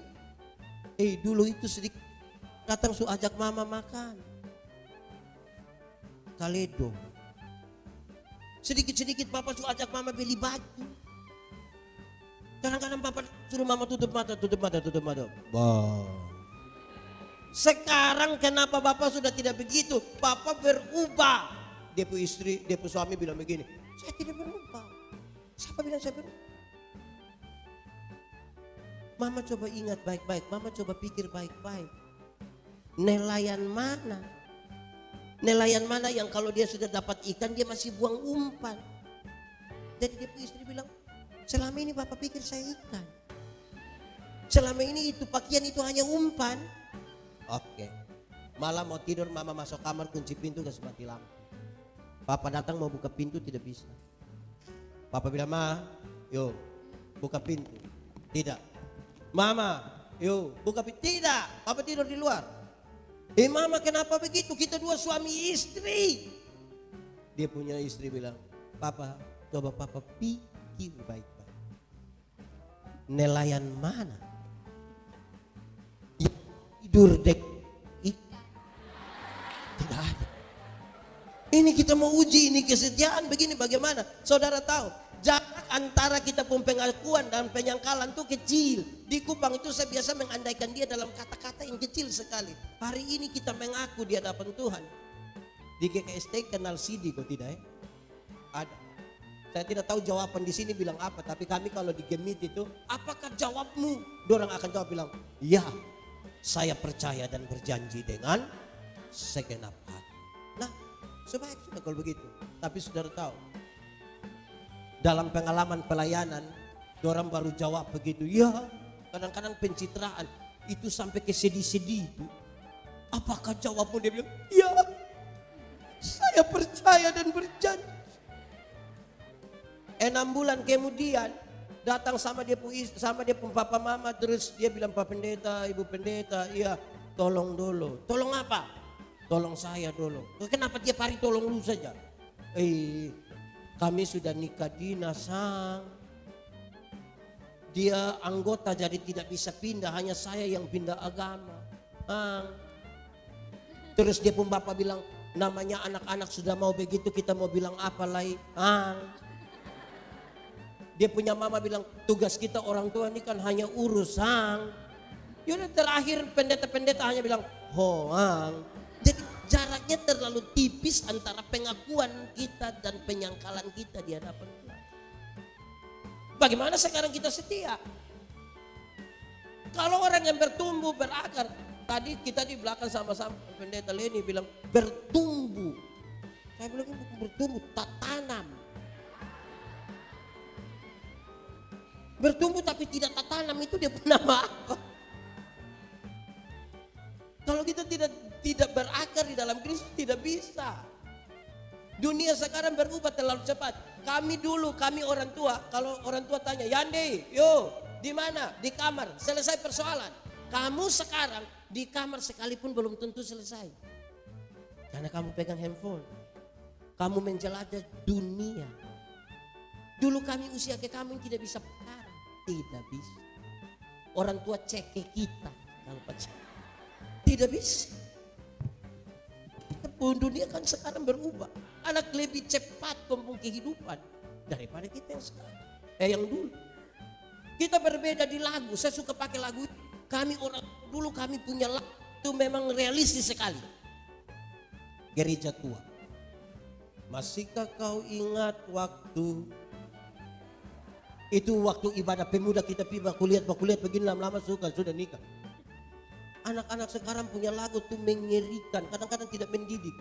Dulu itu sedikit datang ajak mama makan. Kaledo. Sedikit-sedikit bapak ajak mama beli baju. Kadang-kadang bapak suruh mama tutup mata. Sekarang kenapa bapak sudah tidak begitu? Bapak berubah. Dia punya istri, dia punya suami bilang begini. Saya tidak berubah. Siapa bilang saya berubah? Mama coba ingat baik-baik, mama coba pikir baik-baik. Nelayan mana? Nelayan mana yang kalau dia sudah dapat ikan dia masih buang umpan? Jadi dia istri bilang, selama ini bapak pikir saya ikan. Selama ini itu pakaian itu hanya umpan. Oke. Malam mau tidur mama masuk kamar kunci pintu kasih mati lampu. Papa datang mau buka pintu tidak bisa. Papa bilang, yuk buka pintu. Tidak. Mama, yuk buka pintu. Tidak, papa tidur di luar. Mama kenapa begitu? Kita dua suami istri. Dia punya istri bilang, papa coba papa pikir baik-baik. Nelayan mana? Yang tidur dek ikan. Tidak ada. Ini kita mau uji ini kesetiaan begini bagaimana? Saudara tahu? Jarak antara kita pun pengakuan dan penyangkalan itu kecil. Di Kupang itu saya biasa mengandaikan dia dalam kata-kata yang kecil sekali. Hari ini kita mengaku di hadapan Tuhan. Di GKST kenal CD kok tidak Ada. Saya tidak tahu jawaban di sini bilang apa. Tapi kami kalau di Gemit itu, apakah jawabmu? Dorang akan jawab bilang, ya saya percaya dan berjanji dengan segenap hati. Nah sebaik sudah kalau begitu. Tapi saudara tahu, dalam pengalaman pelayanan, orang baru jawab begitu. Ya, kadang-kadang pencitraan itu sampai ke sedih-sedih itu. Apakah jawabmu? Dia bilang, ya, saya percaya dan berjanji. 6 bulan kemudian datang sama dia pun papa mama, terus dia bilang, Pak Pendeta, Ibu Pendeta, iya, tolong dulu. Tolong apa? Tolong saya dulu. Kenapa tiap hari tolong lu saja? Kami sudah nikah dina sang. Dia anggota jadi tidak bisa pindah, hanya saya yang pindah agama. Terus dia pun bapak bilang, namanya anak-anak sudah mau begitu, kita mau bilang apa lagi? Dia punya mama bilang, tugas kita orang tua ini kan hanya urusan. Yaudah terakhir pendeta-pendeta hanya bilang, Jadi jaraknya terlalu tipis antara pengakuan kita dan penyangkalan kita di hadapan Tuhan. Bagaimana sekarang kita setia? Kalau orang yang bertumbuh, berakar. Tadi kita di belakang sama-sama pendeta Leni bilang bertumbuh. Saya bilang bukan bertumbuh, tak tanam. Bertumbuh tapi tidak tertanam, itu dia punya nama apa? Kalau kita tidak berakar di dalam Kristus tidak bisa. Dunia sekarang berubah terlalu cepat. Kami orang tua, kalau orang tua tanya, Yandi, yo, di mana? Di kamar, selesai persoalan. Kamu sekarang di kamar sekalipun belum tentu selesai. Karena kamu pegang handphone. Kamu menjelajah dunia. Dulu kami usia ke kami tidak bisa pacaran. Tidak bisa. Orang tua cek ke kita kalau pacaran. Tidak bisa. Dunia kan sekarang berubah. Anak lebih cepat kembang kehidupan daripada kita yang sekarang. Yang dulu. Kita berbeda di lagu. Saya suka pakai lagu. Kami orang dulu kami punya lagu itu memang realistis sekali. Gereja tua. Masihkah kau ingat waktu itu waktu ibadah pemuda kita pergi kuliah begini lama-lama sudah nikah. Anak-anak sekarang punya lagu tuh mengerikan, kadang-kadang tidak mendidik.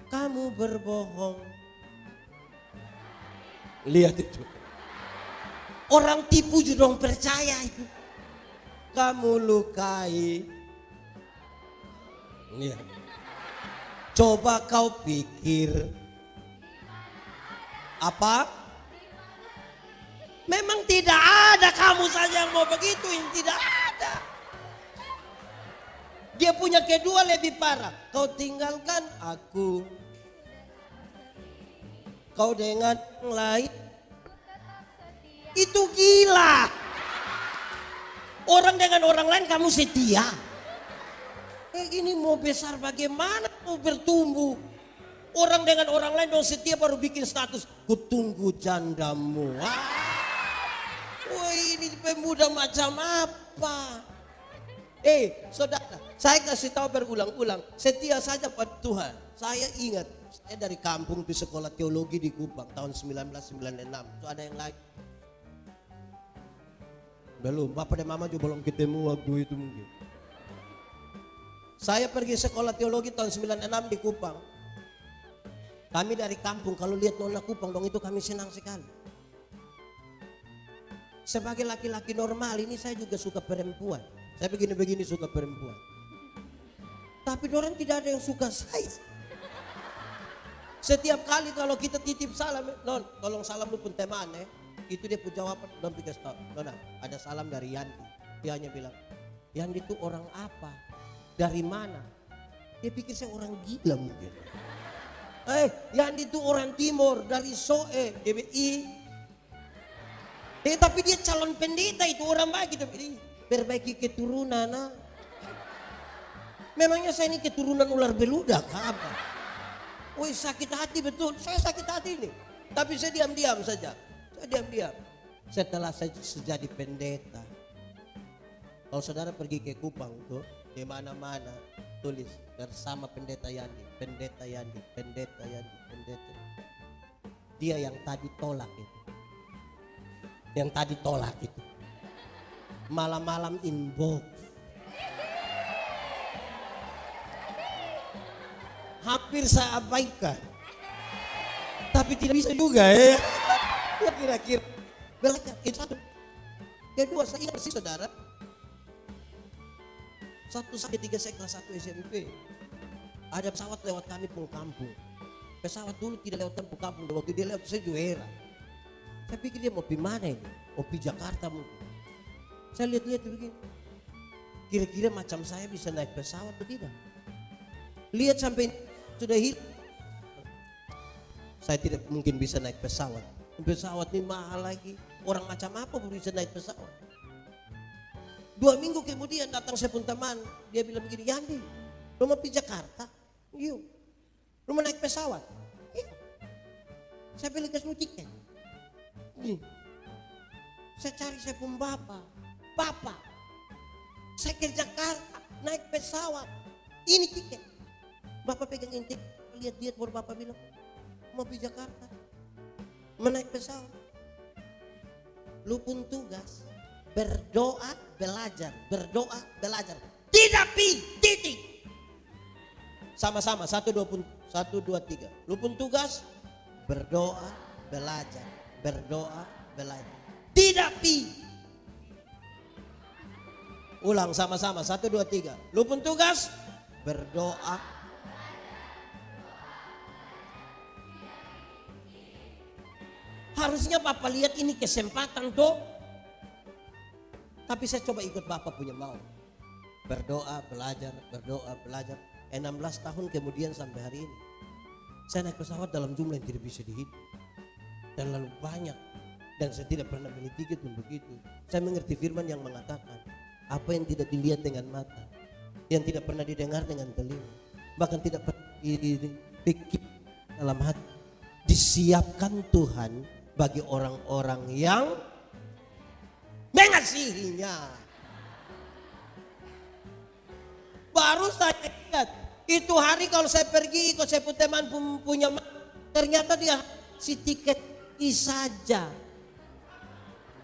Kamu berbohong. Lihat itu. Orang tipu juga dong percaya itu. Kamu lukai. Lihat. Coba kau pikir. Apa? Memang tidak ada kamu saja yang mau begitu, yang tidak ada. Dia punya kedua lebih parah. Kau tinggalkan aku. Kau dengan yang lain. Itu gila. Orang dengan orang lain kamu setia. Ini mau besar bagaimana mau bertumbuh. Orang dengan orang lain dong setia baru bikin status. Kutunggu jandamu. Wah ini pemuda macam apa? Saudara, saya kasih tahu berulang-ulang, setia saja pada Tuhan. Saya ingat, saya dari kampung di sekolah teologi di Kupang tahun 1996. Itu ada yang lagi. Belum, Bapak dan Mama juga belum ketemu waktu itu mungkin. Saya pergi sekolah teologi tahun 96 di Kupang. Kami dari kampung, kalau lihat nona Kupang dong itu kami senang sekali. Sebagai laki-laki normal ini saya juga suka perempuan. Saya begini-begini suka perempuan. Tapi orang tidak ada yang suka saya. Setiap kali kalau kita titip salam, non, tolong salam lu pun teman itu dia pun jawaban, non pikir tahu, nona ada salam dari Yandi. Dia hanya bilang, Yandi itu orang apa? Dari mana? Dia pikir saya orang gila mungkin. Yandi itu orang timur dari Soe, DBI. Tapi dia calon pendeta itu orang baik gitu. Perbaiki keturunan. Memangnya saya ini keturunan ular beludak apa? Woi sakit hati betul, saya sakit hati ini. Tapi saya diam-diam saja. Saya diam-diam. Setelah saya jadi pendeta. Kalau saudara pergi ke Kupang tuh, di mana-mana tulis bersama pendeta Yandi, pendeta Yandi, pendeta Yandi, pendeta. Dia yang tadi tolak itu. Yang tadi tolak itu. Malam-malam inbox. Hampir saya abaikan. Tapi tidak bisa juga ya. Ya kira-kira. Belajar itu satu. Kedua saya ingat sih saudara. Satu sampai tiga saya kelas 1 SMP. Ada pesawat lewat kami pulang kampung. Pesawat dulu tidak lewat kampung. Waktu dia lewat saya juara. Saya pikir dia mau pergi mana ini? Mau pergi Jakarta mungkin. Saya lihat-lihat begini. Kira-kira macam saya bisa naik pesawat atau tidak? Lihat sampai sudah hilang. Saya tidak mungkin bisa naik pesawat. Pesawat ini mahal lagi. Orang macam apa bisa naik pesawat? 2 minggu kemudian datang saya pun teman. Dia bilang begini, Yandi, lu mau pergi Jakarta? Yuk. Lu mau naik pesawat? Iya. Saya beli kasih tiket. Nih. Saya cari saya pun bapak. Bapak, saya ke Jakarta naik pesawat. Ini tiket. Bapak pegang tiket, lihat-lihat baru bapak bilang, mau pergi Jakarta, mau naik pesawat. Lu pun tugas, berdoa, belajar, berdoa, belajar. Tidak pi, titik. Sama-sama, 1, 2, 3. Lu pun tugas, berdoa, belajar, berdoa, belajar. Tidak pi. Ulang sama-sama, 1, 2, 3. Lu pun tugas berdoa. Harusnya Bapak lihat ini kesempatan toh. Tapi saya coba ikut Bapak punya mau. Berdoa, belajar, berdoa, belajar. 16 tahun kemudian sampai hari ini. Saya naik pesawat dalam jumlah yang tidak bisa dihitung. Dan lalu banyak. Dan saya tidak pernah beli tiket untuk itu. Saya mengerti firman yang mengatakan. Apa yang tidak dilihat dengan mata. Yang tidak pernah didengar dengan telinga. Bahkan tidak pernah dipikir dalam hati. Disiapkan Tuhan bagi orang-orang yang mengasihinya. Baru saya ingat, itu hari kalau saya pergi ikut saya punya teman punya, ternyata dia si tiket saja,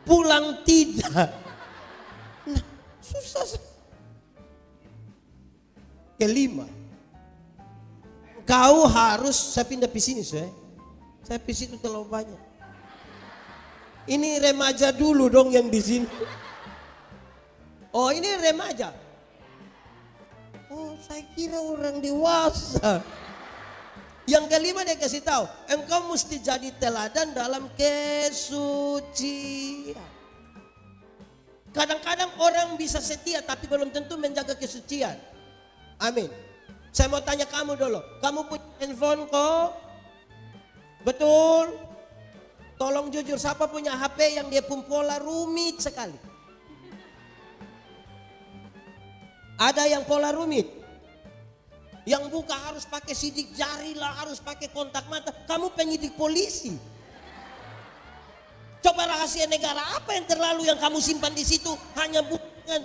pulang tidak. Nah, susah. Kelima, kau harus, saya pindah di sini saya di situ terlalu banyak. Ini remaja dulu dong yang di sini. Oh ini remaja. Oh saya kira orang dewasa. Yang kelima dia kasih tahu, engkau mesti jadi teladan dalam kesucian. Kadang-kadang orang bisa setia tapi belum tentu menjaga kesucian. Amin. Saya mau tanya kamu dulu, kamu punya handphone kok? Betul? Tolong jujur, siapa punya HP yang dia pola rumit sekali? Ada yang pola rumit. Yang buka harus pakai sidik jari lah, harus pakai kontak mata. Kamu penyidik polisi. Coba rahasia negara apa yang terlalu yang kamu simpan di situ hanya bukan.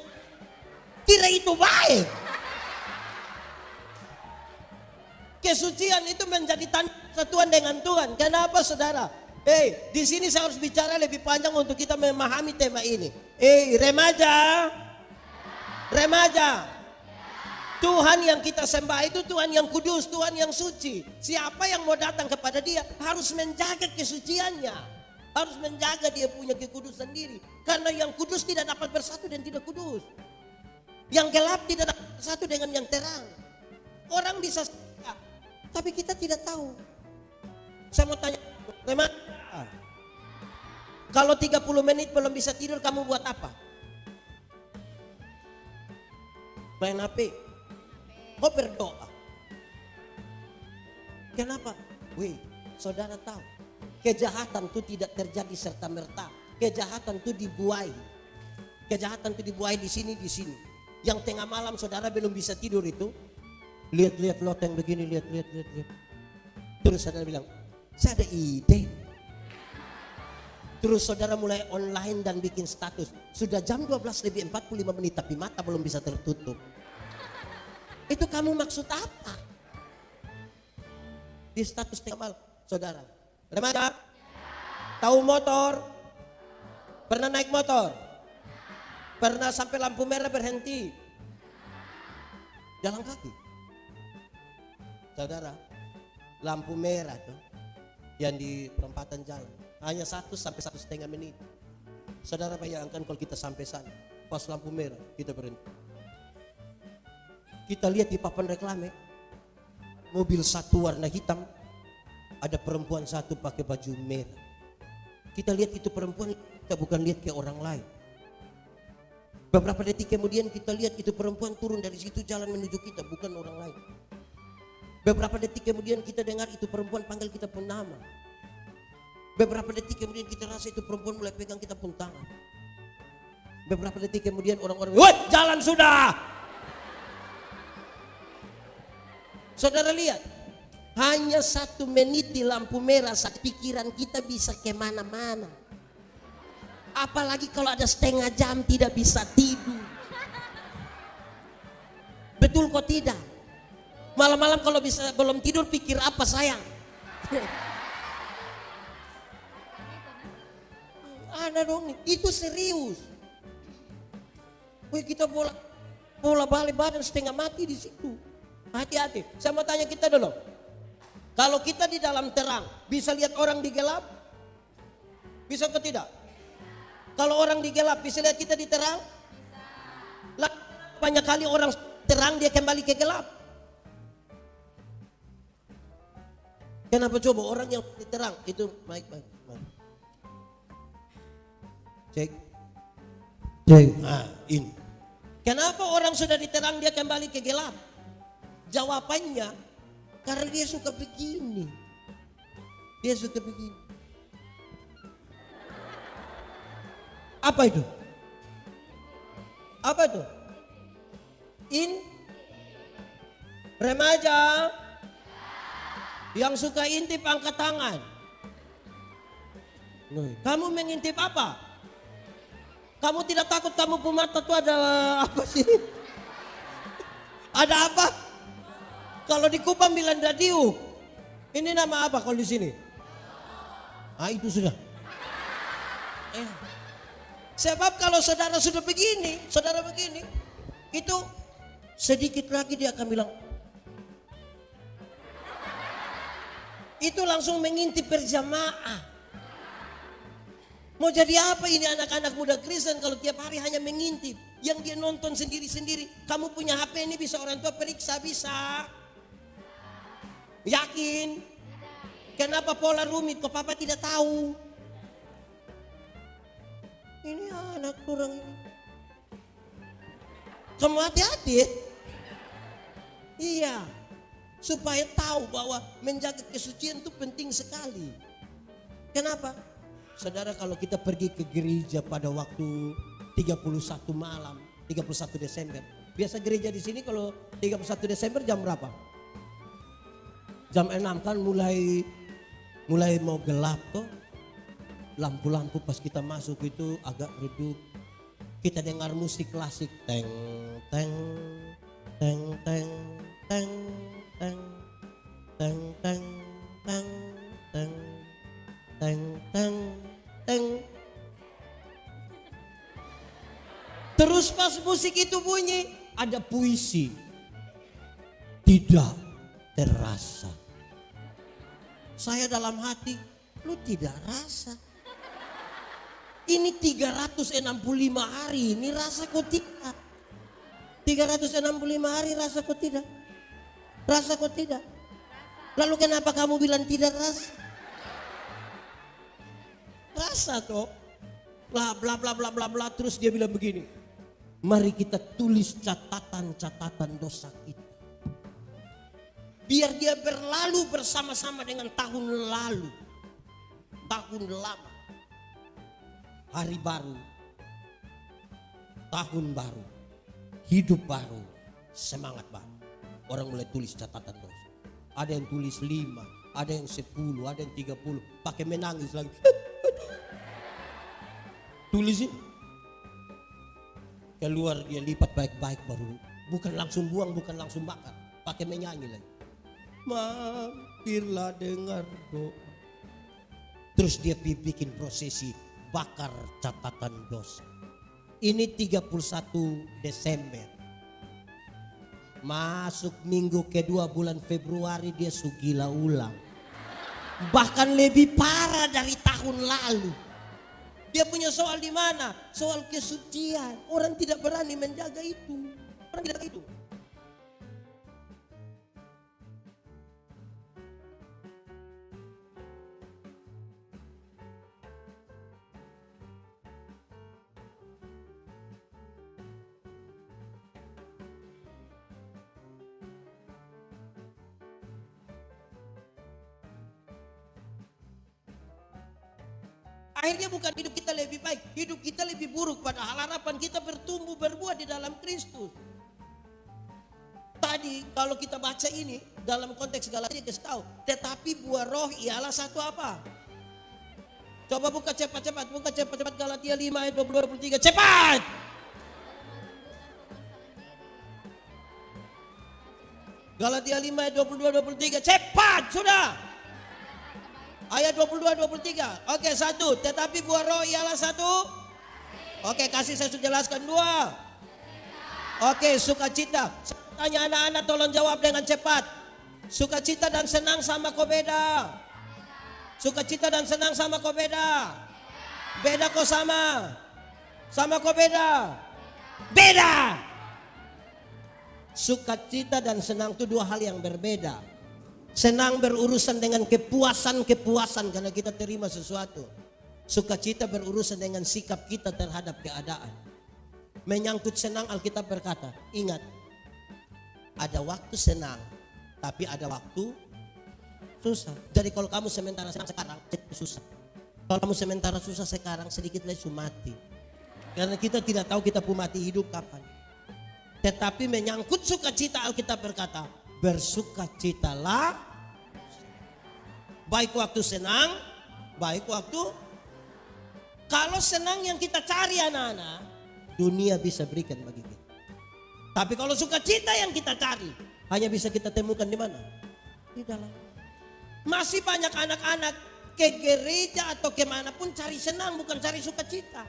Kira itu baik. Kesucian itu menjadi tanda persatuan dengan Tuhan. Kenapa saudara? Di sini saya harus bicara lebih panjang untuk kita memahami tema ini. Remaja. Tuhan yang kita sembah itu Tuhan yang kudus, Tuhan yang suci. Siapa yang mau datang kepada dia harus menjaga kesuciannya. Harus menjaga dia punya kekudusan diri. Karena yang kudus tidak dapat bersatu dan tidak kudus. Yang gelap tidak dapat bersatu dengan yang terang. Orang bisa saja, tapi kita tidak tahu. Saya mau tanya, kalau 30 menit belum bisa tidur kamu buat apa? Main HP. Kau berdoa. Kenapa? Saudara tahu. Kejahatan itu tidak terjadi serta merta. Kejahatan itu dibuai. Kejahatan itu dibuai di sini. Yang tengah malam saudara belum bisa tidur itu. Lihat loteng begini, lihat. Terus saudara bilang, saya ada ide. Terus saudara mulai online dan bikin status. Sudah jam 12:45 tapi mata belum bisa tertutup. Itu kamu maksud apa? Di status tengah malam. Saudara, remaja, tahu motor? Pernah naik motor? Pernah sampai lampu merah berhenti? Jalan kaki. Saudara, lampu merah tuh yang di perempatan jalan hanya 1 sampai 1,5 menit. Saudara bayangkan kalau kita sampai sana, pas lampu merah kita berhenti. Kita lihat di papan reklame, mobil satu warna hitam, ada perempuan satu pakai baju merah. Kita lihat itu perempuan, kita bukan lihat ke orang lain. Beberapa detik kemudian kita lihat itu perempuan turun dari situ jalan menuju kita, bukan orang lain. Beberapa detik kemudian kita dengar itu perempuan panggil kita pun nama. Beberapa detik kemudian kita rasa itu perempuan mulai pegang kita pun tangan. Beberapa detik kemudian orang-orang, "Woi, jalan sudah!" Saudara lihat, hanya 1 menit di lampu merah saat pikiran kita bisa kemana-mana. Apalagi kalau ada setengah jam tidak bisa tidur. Betul kok tidak? Malam-malam kalau bisa belum tidur pikir apa sayang? Ada dong, itu serius. Kita bola balik badan setengah mati di situ. Hati-hati. Saya mau tanya kita dulu. Kalau kita di dalam terang bisa lihat orang di gelap? Bisa atau tidak? Kalau orang di gelap bisa lihat kita di terang? Lah, banyak kali orang terang dia kembali ke gelap. Kenapa coba orang yang di terang itu baik. Cek. Nah, ini. Kenapa orang sudah diterang dia kembali ke gelap? Jawabannya karena dia suka begini. Dia suka begini. Apa itu? Apa itu? Remaja yang suka intip angkat tangan. Kamu mengintip apa? Kamu tidak takut kamu punya mata tuh ada apa sih? Ada apa? Kalau di Kupang bilang dadiu. Ini nama apa kalau di sini? Ah, itu sudah. Sebab kalau saudara sudah begini, itu sedikit lagi dia akan bilang. Itu langsung mengintip berjamaah. Mau jadi apa ini anak-anak muda Kristen kalau tiap hari hanya mengintip. Yang dia nonton sendiri-sendiri. Kamu punya HP ini bisa orang tua periksa, bisa. Yakin? Kenapa pola rumit kok papa tidak tahu? Ini anak kurang ini. Kamu hati-hati ya. Iya. Supaya tahu bahwa menjaga kesucian itu penting sekali. Kenapa? Saudara, kalau kita pergi ke gereja pada waktu 31 malam, 31 Desember. Biasa gereja di sini kalau 31 Desember jam berapa? Jam 6 kan mulai mau gelap toh. Lampu-lampu pas kita masuk itu agak redup. Kita dengar musik klasik, teng teng teng teng teng teng teng teng teng teng teng teng teng. Terus pas musik itu bunyi, ada puisi. Tidak terasa. Saya dalam hati, lu tidak rasa. Ini 365 hari, ini rasa kok tidak. 365 hari rasa kok tidak. Rasa kok tidak. Lalu kenapa kamu bilang tidak rasa? Rasa toh. Bla bla bla bla bla bla, terus dia bilang begini. Mari kita tulis catatan-catatan dosa kita. Biar dia berlalu bersama-sama dengan tahun lalu. Tahun lama. Hari baru, tahun baru, hidup baru, semangat baru. Orang mulai tulis catatan dosa. Ada yang tulis 5, ada yang 10, ada yang 30. Pakai menangis lagi. Tulisin. Keluar dia lipat baik-baik baru. Bukan langsung buang, bukan langsung makan. Pakai menyanyi lagi. Mampirlah dengar doa. Terus dia bikin prosesi. Bakar catatan dosa. Ini 31 Desember. Masuk minggu kedua bulan Februari dia sugila ulang. Bahkan lebih parah dari tahun lalu. Dia punya soal di mana? Soal kesucian. Orang tidak berani menjaga itu. Orang tidak itu. Akhirnya bukan hidup kita lebih baik, hidup kita lebih buruk. Padahal harapan kita bertumbuh berbuah di dalam Kristus. Tadi kalau kita baca ini dalam konteks Galatia kasih tahu, tetapi buah roh ialah satu apa? Coba buka cepat-cepat, Galatia 5 ayat 22-23, cepat! Galatia 5 ayat 22-23, cepat sudah! Ayat 22-23. Oke, 1. Tetapi buah roh ialah 1. Oke, kasih saya sudah jelaskan. 2. Oke, sukacita. Tanya anak-anak tolong jawab dengan cepat. Sukacita dan senang sama kok beda? Sukacita dan senang sama kok beda? Beda kok sama? Sama kok beda? Beda. Sukacita dan senang itu dua hal yang berbeda. Senang berurusan dengan kepuasan karena kita terima sesuatu. Sukacita berurusan dengan sikap kita terhadap keadaan. Menyangkut senang, Alkitab berkata, ingat, ada waktu senang, tapi ada waktu susah. Jadi kalau kamu sementara senang sekarang, susah. Kalau kamu sementara susah sekarang, sedikit lagi mati. Karena kita tidak tahu kita pun mati hidup kapan. Tetapi menyangkut sukacita, Alkitab berkata, bersukacitalah. Baik waktu senang, baik waktu. Kalau senang yang kita cari anak-anak, dunia bisa berikan bagi kita. Tapi kalau sukacita yang kita cari, hanya bisa kita temukan di mana? Di dalam. Masih banyak anak-anak ke gereja atau kemanapun cari senang, bukan cari sukacita.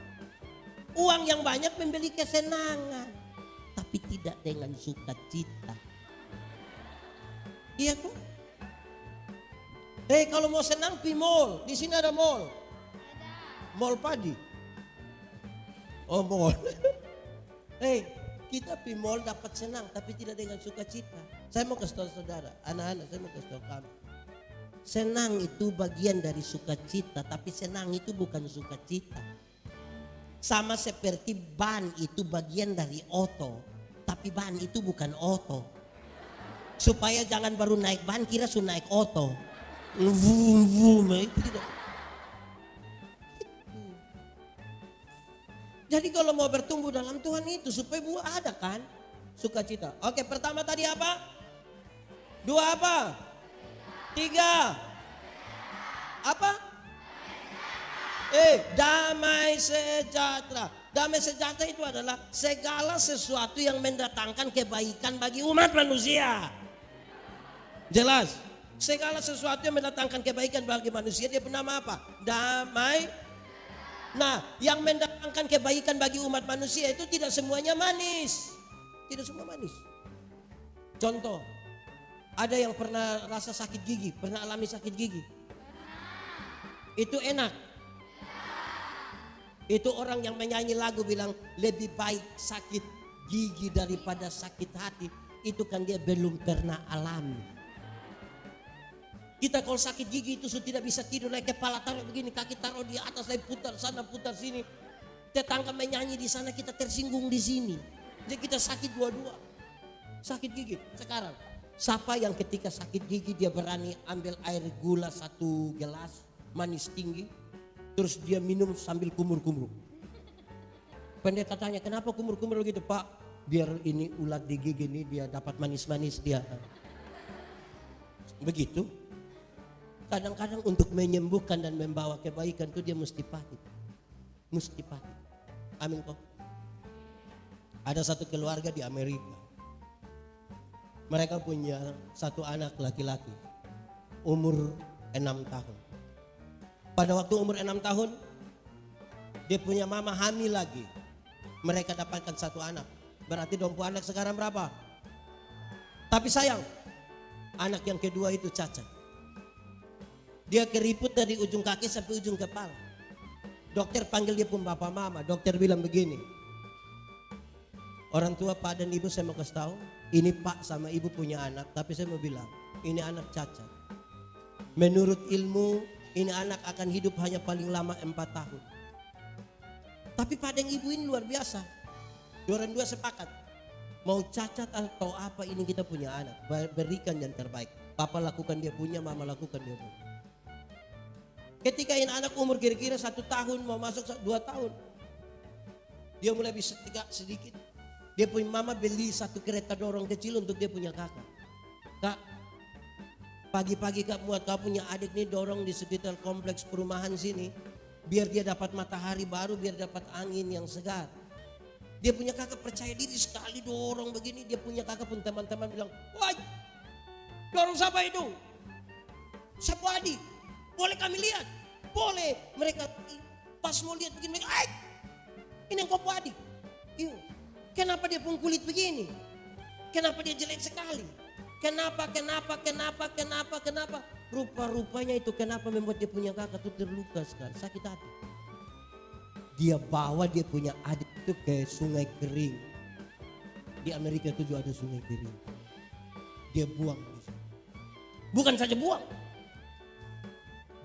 Uang yang banyak membeli kesenangan, tapi tidak dengan sukacita. Iya tuh. Kalau mau senang pi mall, di sini ada mall. Mall padi. Oh mall. Kita pi mall dapat senang, tapi tidak dengan sukacita. Saya mau kasih tahu saudara, anak-anak, saya mau kasih tahu kamu. Senang itu bagian dari sukacita, tapi senang itu bukan sukacita. Sama seperti ban itu bagian dari oto, tapi ban itu bukan oto. Supaya jangan baru naik ban kira sudah naik oto. Vum vum itu tidak. Jadi kalau mau bertumbuh dalam Tuhan itu supaya buah ada kan sukacita. Oke, pertama tadi apa? Dua apa? Tiga. Apa? Damai sejahtera. Damai sejahtera itu adalah segala sesuatu yang mendatangkan kebaikan bagi umat manusia. Jelas? Segala sesuatu yang mendatangkan kebaikan bagi manusia, dia bernama apa? Damai. Nah, yang mendatangkan kebaikan bagi umat manusia itu tidak semuanya manis. Tidak semua manis. Contoh, ada yang pernah rasa sakit gigi, pernah alami sakit gigi? Itu enak. Itu orang yang menyanyi lagu bilang lebih baik sakit gigi daripada sakit hati. Itu kan dia belum pernah alami. Kita kalau sakit gigi itu sudah tidak bisa tidur, naik kepala taruh begini, kaki taruh di atas, lagi putar sana putar sini. Tetangga menyanyi di sana, kita tersinggung di sini. Jadi kita sakit dua-dua. Sakit gigi. Sekarang, siapa yang ketika sakit gigi dia berani ambil air gula 1 gelas manis tinggi, terus dia minum sambil kumur-kumur. Pendeta tanya, kenapa kumur-kumur gitu Pak? Biar ini ulat di gigi ini dia dapat manis-manis dia. Begitu. Kadang-kadang untuk menyembuhkan dan membawa kebaikan itu dia mesti pahit. Mesti pahit. Amin kok. Ada satu keluarga di Amerika. Mereka punya satu anak laki-laki. Umur 6 tahun. Pada waktu umur 6 tahun, dia punya mama hamil lagi. Mereka dapatkan satu anak. Berarti dompu anak sekarang berapa? Tapi sayang, anak yang kedua itu cacat. Dia keriput dari ujung kaki sampai ujung kepala. Dokter panggil dia pun bapak mama. Dokter bilang begini. Orang tua Pak dan Ibu saya mau kasih tahu. Ini Pak sama Ibu punya anak. Tapi saya mau bilang. Ini anak cacat. Menurut ilmu ini anak akan hidup hanya paling lama 4 tahun. Tapi Pak dan Ibu ini luar biasa. Orang dua sepakat. Mau cacat atau apa ini kita punya anak. Berikan yang terbaik. Papa lakukan dia punya, mama lakukan dia punya. Ketika ini anak umur kira-kira 1 tahun mau masuk 2 tahun. Dia mulai bisa sedikit. Dia punya mama beli satu kereta dorong kecil untuk dia punya kakak. Kak, pagi-pagi kak buat kau punya adik nih dorong di sekitar kompleks perumahan sini. Biar dia dapat matahari baru, biar dapat angin yang segar. Dia punya kakak percaya diri sekali dorong begini. Dia punya kakak pun teman-teman bilang, wah dorong siapa itu? Siapa adik? Boleh kami lihat? Boleh. Mereka pas mau lihat begini, ini yang kau adik. Kenapa dia pun kulit begini? Kenapa dia jelek sekali? Kenapa? Rupa-rupanya itu kenapa membuat dia punya kakak itu terluka sekali, sakit hati. Dia bawa dia punya adik itu ke sungai kering. Di Amerika itu juga ada sungai kering. Dia buang di situ. Bukan saja buang.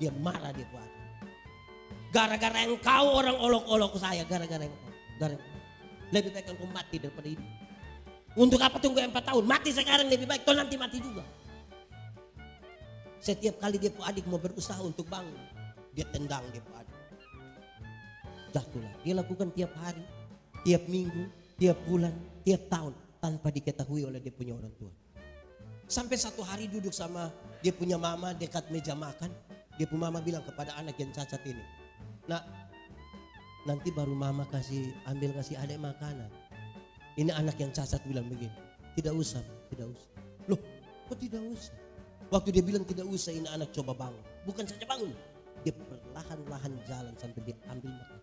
Dia marah dia buat. Gara-gara engkau orang olok-olok saya. Gara-gara engkau. Lebih baik engkau mati daripada ini. Untuk apa tunggu 4 tahun? Mati sekarang lebih baik. Kau nanti mati juga. Setiap kali dia punya adik mau berusaha untuk bangun. Dia tendang dia punya adik. Jatuhlah. Dia lakukan tiap hari, tiap minggu, tiap bulan, tiap tahun. Tanpa diketahui oleh dia punya orang tua. Sampai satu hari duduk sama dia punya mama dekat meja makan. Dia punya mama bilang kepada anak yang cacat ini. Nah, nanti baru mama ambil kasih adik makanan. Ini anak yang cacat bilang begini. Tidak usah. Loh, kok tidak usah? Waktu dia bilang tidak usah, ini anak coba bangun. Bukan saja bangun. Dia perlahan-lahan jalan sampai dia ambil makan.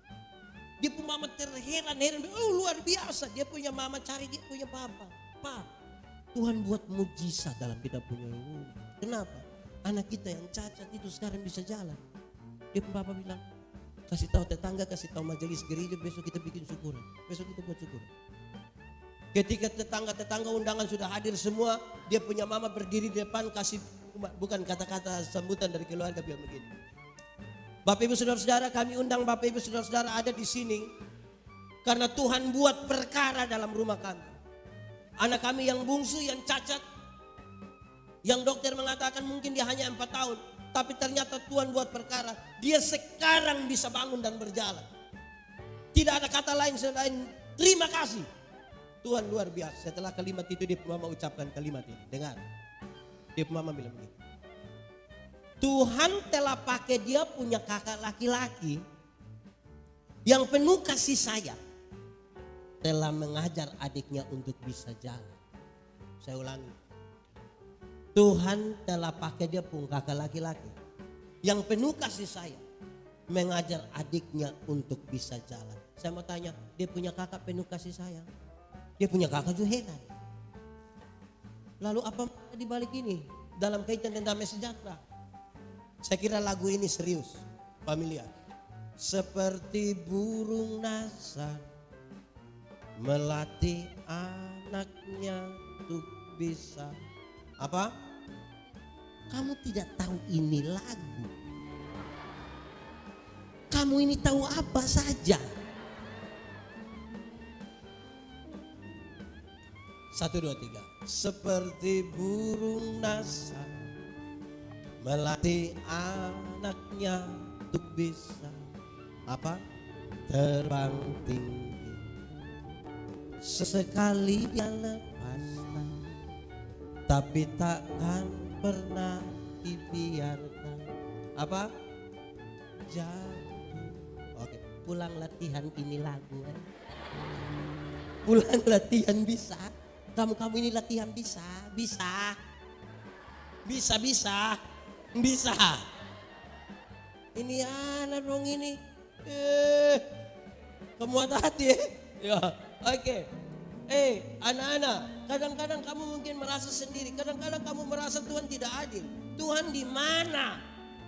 Dia punya mama terheran-heran. Oh, luar biasa. Dia punya mama cari dia punya papa. Pak, Tuhan buat mujizat dalam kita punya rumah. Kenapa? Anak kita yang cacat itu sekarang bisa jalan. Dia punya papa bilang, kasih tahu tetangga, kasih tahu majelis gereja, besok kita bikin syukuran. Besok kita buat syukuran. Ketika tetangga-tetangga undangan sudah hadir semua, dia punya mama berdiri di depan kasih bukan kata-kata sambutan dari keluarga bilang begini. Bapak Ibu Saudara-saudara, kami undang Bapak Ibu Saudara-saudara ada di sini karena Tuhan buat perkara dalam rumah kami. Anak kami yang bungsu, yang cacat, yang dokter mengatakan mungkin dia hanya 4 tahun, tapi ternyata Tuhan buat perkara. Dia sekarang bisa bangun dan berjalan. Tidak ada kata lain selain terima kasih. Tuhan luar biasa. Setelah kalimat itu dia mama ucapkan kalimat ini. Dengar. Dia mama bilang begini. Tuhan telah pakai dia punya kakak laki-laki yang penuh kasih sayang. Telah mengajar adiknya untuk bisa jalan. Saya ulangi. Tuhan telah pakai dia punya kakak laki-laki yang penuh kasih sayang. Mengajar adiknya untuk bisa jalan. Saya mau tanya, dia punya kakak penuh kasih sayang. Dia punya kakak juga heran. Lalu apa di balik ini? Dalam kaitan dengan damai sejahtera. Saya kira lagu ini serius, familiar. Seperti burung nasar melatih anaknya untuk bisa apa? Kamu tidak tahu ini lagu. Kamu ini tahu apa saja. 1, 2, 3. Seperti burung nasar melatih anaknya untuk bisa apa? Terbang tinggi. Sesekali dia lepaskan, tapi takkan pernah dibiarkan apa? Jatuh. Oke, pulang latihan ini lagu. Pulang latihan bisa. Kamu ini latihan bisa. Ini anak dong ini. Kamu hati-hati ya. Oke. Anak-anak, kadang-kadang kamu mungkin merasa sendiri, kadang-kadang kamu merasa Tuhan tidak adil. Tuhan di mana?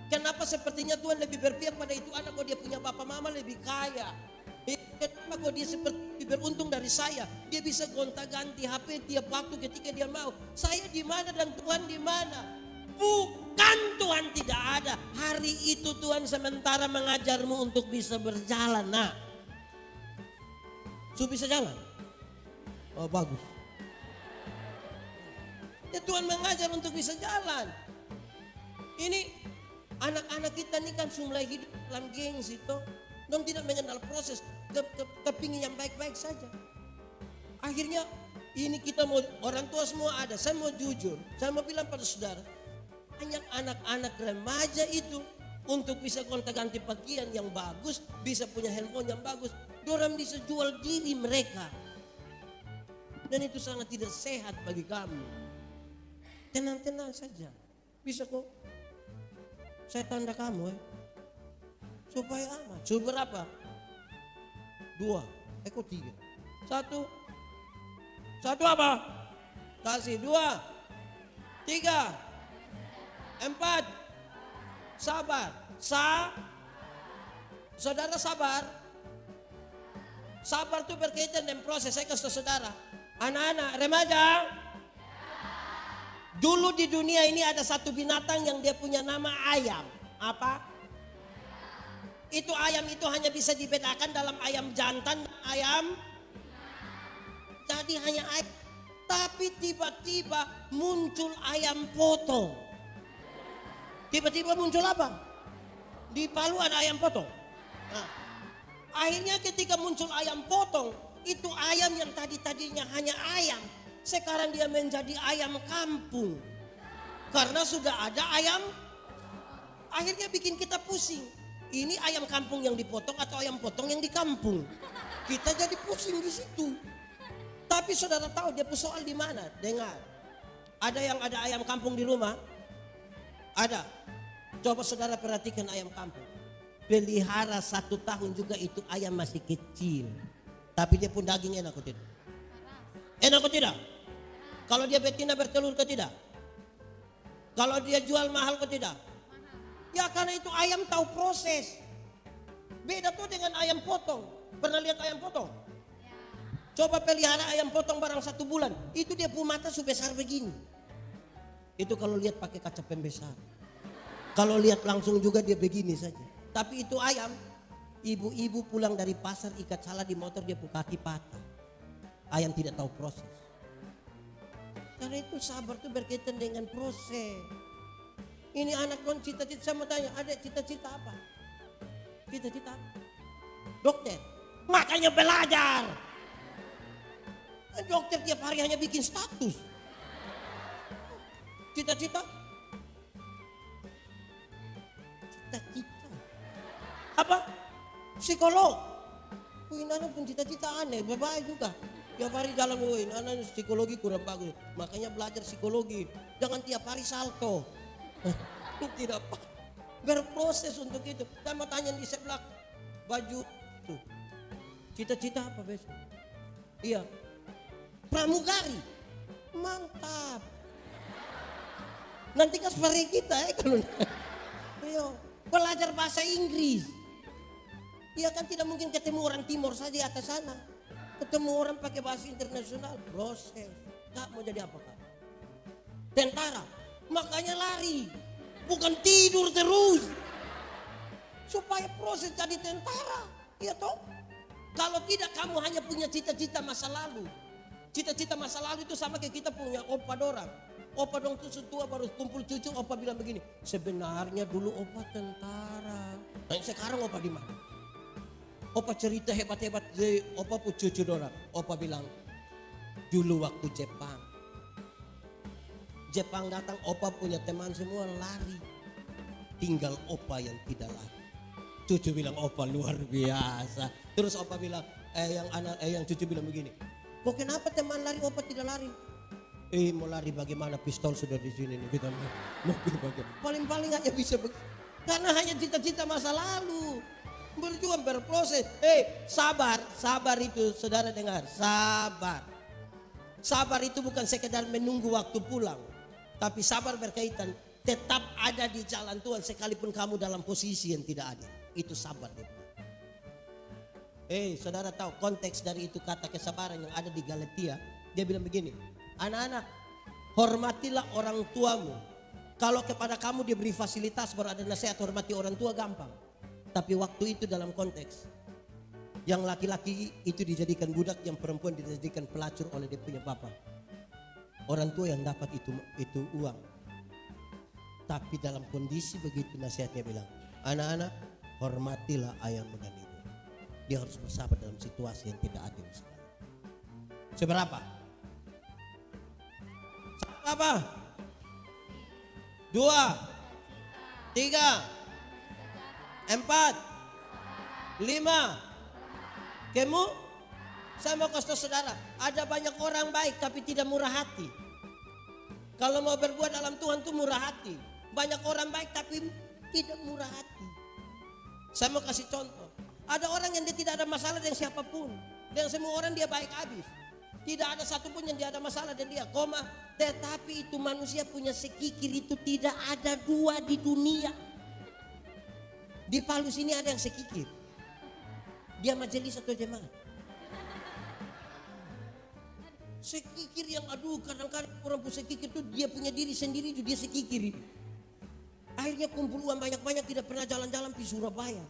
Kenapa sepertinya Tuhan lebih berpihak pada itu anak kok dia punya bapak mama lebih kaya? Kenapa kok dia seperti beruntung dari saya? Dia bisa gonta-ganti HP tiap waktu ketika dia mau. Saya di mana dan Tuhan di mana? Bukan Tuhan tidak ada. Hari itu Tuhan sementara mengajarmu untuk bisa berjalan. Nah, bisa jalan. Oh bagus. Ya Tuhan mengajar untuk bisa jalan. Ini anak-anak kita ini kan mulai hidup dalam gengsi toh. Dong tidak mengenal proses, kepingin yang baik-baik saja. Akhirnya ini kita mau, orang tua semua ada. Saya mau jujur, saya mau bilang pada saudara, banyak anak-anak remaja itu untuk bisa gonta-ganti pakaian yang bagus, bisa punya handphone yang bagus, dorang bisa jual diri mereka. Dan itu sangat tidak sehat bagi kami. Tenang-tenang saja, bisa kok. Saya tanda kamu supaya aman. Suruh berapa? 2, kok 3. 1 apa? Kasih 2, 3, 4. Sabar. Saudara sabar. Sabar itu berkaitan dengan proses. Saya kasih tahu saudara, anak-anak remaja, dulu di dunia ini ada satu binatang yang dia punya nama ayam. Apa? Itu ayam itu hanya bisa dibedakan dalam ayam jantan dan ayam. Jadi hanya ayam. Tapi tiba-tiba muncul ayam potong. Tiba-tiba muncul apa? Di Palu ada ayam potong. Nah, akhirnya ketika muncul ayam potong, itu ayam yang tadinya hanya ayam, sekarang dia menjadi ayam kampung. Karena sudah ada ayam, akhirnya bikin kita pusing. Ini ayam kampung yang dipotong atau ayam potong yang di kampung? Kita jadi pusing di situ. Tapi saudara tahu dia persoal di mana? Dengar. Ada yang ada ayam kampung di rumah? Ada. Coba saudara perhatikan ayam kampung. Pelihara 1 tahun juga itu ayam masih kecil. Tapi dia pun daging enak atau tidak? Enak atau tidak? Kalau dia betina bertelur atau tidak? Kalau dia jual mahal atau tidak? Ya karena itu ayam tahu proses. Beda tuh dengan ayam potong. Pernah lihat ayam potong? Coba pelihara ayam potong barang 1 bulan. Itu dia punya mata sebesar begini. Itu kalau lihat pakai kaca pembesar. Kalau lihat langsung juga dia begini saja. Tapi itu ayam, ibu-ibu pulang dari pasar ikat salah di motor dia punya kaki patah. Ayam tidak tahu proses. Karena itu sabar itu berkaitan dengan proses. Ini anak non cita-cita, saya mau tanya, adek cita-cita apa? Cita-cita apa? Dokter. Makanya belajar. Dokter tiap hari hanya bikin status. Cita-cita? Cita-cita. Apa? Psikolog. Wih, anak pun cita-cita aneh, berbahaya juga. Tiap hari jalan, wih, anak psikologi kurang bagus. Makanya belajar psikologi. Jangan tiap hari salto. Tidak apa. Berproses untuk itu. Saya mau tanya di sebelah baju tuh. Cita-cita apa besok? Iya. Pramugari. Mantap. Nanti kan seperti kita kalau ayo, belajar bahasa Inggris. Iya kan tidak mungkin ketemu orang timur saja di atas sana. Ketemu orang pakai bahasa internasional, proses. Kak mau jadi apa kak? Tentara. Makanya lari. Bukan tidur terus. Supaya proses jadi tentara. Iya toh? Kalau tidak kamu hanya punya cita-cita masa lalu. Cita-cita masa lalu itu sama kayak kita punya opa dorang. Opa dong tuh tua baru kumpul cucu, opa bilang begini. Sebenarnya dulu opa tentara. Nah, sekarang opa di mana? Opa cerita hebat-hebat opa pun cucu dorang. Opa bilang dulu waktu Jepang. Jepang datang, opa punya teman semua lari. Tinggal opa yang tidak lari. Cucu bilang opa luar biasa. Terus opa bilang, yang cucu bilang begini. Kok kenapa teman lari opa tidak lari? Mau lari bagaimana, pistol sudah di sini nih kita mau bagaimana. Paling-paling aja bisa karena hanya cita-cita masa lalu. Berjuang berproses. Sabar itu saudara dengar, sabar. Sabar itu bukan sekedar menunggu waktu pulang. Tapi sabar berkaitan tetap ada di jalan Tuhan sekalipun kamu dalam posisi yang tidak adil. Itu sabar. Saudara tahu konteks dari itu kata kesabaran yang ada di Galatia. Dia bilang begini, anak-anak hormatilah orang tuamu. Kalau kepada kamu diberi fasilitas baru ada nasihat, hormati orang tua gampang. Tapi waktu itu dalam konteks yang laki-laki itu dijadikan budak, yang perempuan dijadikan pelacur oleh dia punya bapak. Orang tua yang dapat itu uang. Tapi dalam kondisi begitu nasihatnya bilang, anak-anak hormatilah ayahmu dan ibu. Dia harus bersabar dalam situasi yang tidak adil sekali. Seberapa? Apa? 2, 3, 4, 5. Kamu? Saya mau kasih saudara, ada banyak orang baik tapi tidak murah hati. Kalau mau berbuat dalam Tuhan itu murah hati. Banyak orang baik tapi tidak murah hati. Saya mau kasih contoh. Ada orang yang dia tidak ada masalah dengan siapapun. Dan semua orang dia baik habis. Tidak ada satupun yang dia ada masalah dengan dia. Tetapi itu manusia punya sekikir itu tidak ada 2 di dunia. Di Palu sini ada yang sekikir. Dia majelis atau jemaat? Sekikir yang aduh, kadang-kadang orang pun sekikir tuh dia punya diri sendiri juga dia sekikir. Akhirnya kumpul uang banyak-banyak, tidak pernah jalan-jalan di Surabaya.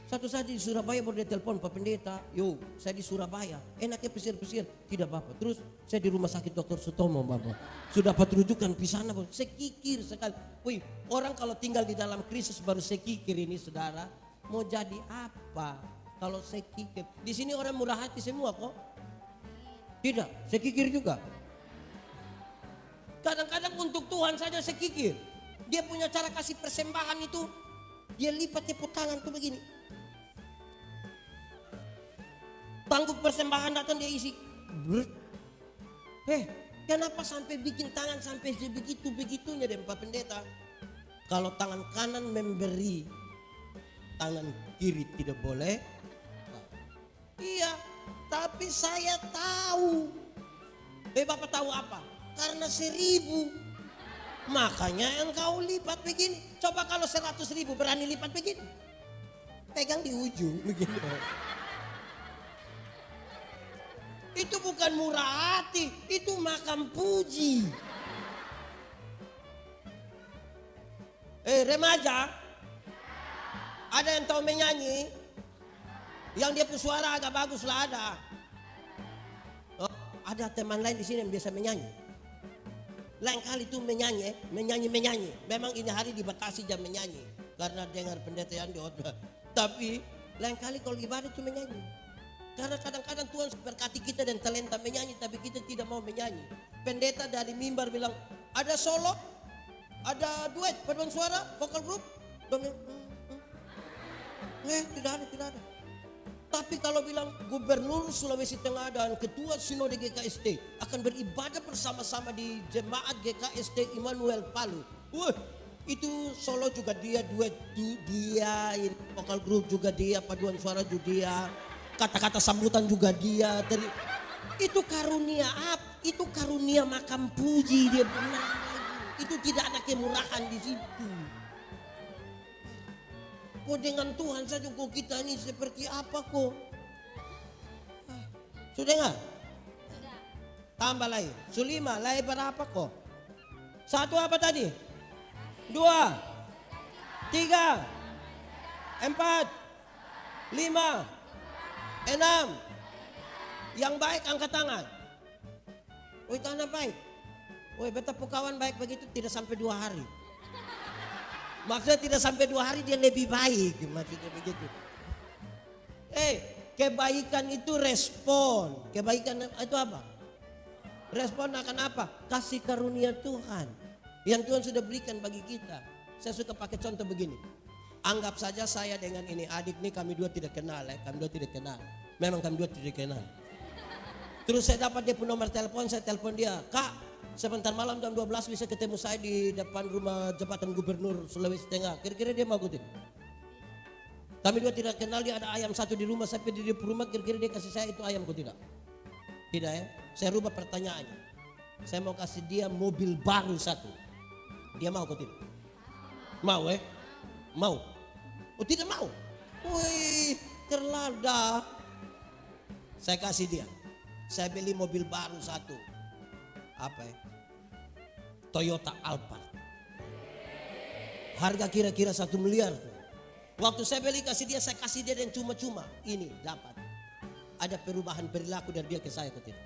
Satu saat di Surabaya baru dia telepon Pak Pendeta, yo saya di Surabaya, enaknya pesir-pesir, tidak apa-apa. Terus saya di rumah sakit Dr. Sutomo Bapak, sudah dapat rujukan di sana, sekikir sekali. Wih, orang kalau tinggal di dalam krisis baru sekikir ini saudara, mau jadi apa kalau sekikir? Di sini orang murah hati semua kok. Tidak, sekikir juga. Kadang-kadang untuk Tuhan saja sekikir. Dia punya cara kasih persembahan itu, dia lipat tepuk tangan tuh begini. Tanggup persembahan datang dia isi. Kenapa sampai bikin tangan sampai sebegitu-begitunya deh Pak Pendeta? Kalau tangan kanan memberi, tangan kiri tidak boleh. Iya, tapi saya tahu. Bapak tahu apa? Karena 1.000. Makanya engkau lipat begini. Coba kalau 100.000 berani lipat begini. Pegang di ujung begini. Itu bukan murah hati, itu makam puji. Remaja, ada yang tahu menyanyi? Yang dia punya suara agak bagus lah ada. Oh, ada teman lain di sini yang biasa menyanyi. Lain kali itu menyanyi. Memang ini hari dibatasi jam menyanyi karena dengar pendeta yang diotbah. Tapi lain kali kalau ibadah itu menyanyi. Karena kadang-kadang Tuhan berkati kita dan talenta menyanyi, tapi kita tidak mau menyanyi. Pendeta dari mimbar bilang, ada solo, ada duet, paduan suara, vokal group. Tidak ada. Tapi kalau bilang Gubernur Sulawesi Tengah dan Ketua Sinode GKST akan beribadah bersama-sama di Jemaat GKST Immanuel Palu. Itu solo juga dia, duet dia, vokal group juga dia, paduan suara juga dia. Kata-kata sambutan juga dia. Itu karunia apa? Itu karunia makam puji dia benar. Itu tidak ada kemurahan di situ. Kok dengan Tuhan saja kok kita ini seperti apa kok? Sudah enggak? Sudah. Tambah lagi. Sulima, lagi berapa kok? 1 apa tadi? 2, 3, 4, 5. 6. Yang baik angkat tangan. Tanah baik. Betapa kawan baik begitu tidak sampai 2 hari. Maksudnya tidak sampai 2 hari dia lebih baik. Maksudnya begitu. Kebaikan itu respon. Kebaikan itu apa? Respon akan apa? Kasih karunia Tuhan. Yang Tuhan sudah berikan bagi kita. Saya suka pakai contoh begini. Anggap saja saya dengan ini adik nih kami dua tidak kenal kami dua tidak kenal. Memang kami dua tidak kenal. Terus saya dapat dia punya nomor telepon, saya telepon dia. Kak, sebentar malam jam 12 bisa ketemu saya di depan rumah jabatan Gubernur Sulawesi Tengah. Kira-kira dia mau ikutin? Kami dua tidak kenal, dia ada ayam satu di rumah, saya pergi di rumah, kira-kira dia kasih saya itu ayam kok tidak? Tidak ya? Saya rubah pertanyaannya. Saya mau kasih dia mobil baru satu. Dia mau kok tidak? Mau Mau? Oh tidak mau? Wih, terlada. Saya kasih dia. Saya beli mobil baru satu. Apa ya? Toyota Alphard. Harga kira-kira 1 miliar. Waktu saya beli kasih dia, saya kasih dia dan cuma-cuma. Ini dapat. Ada perubahan perilaku dari dia ke saya kok tidak?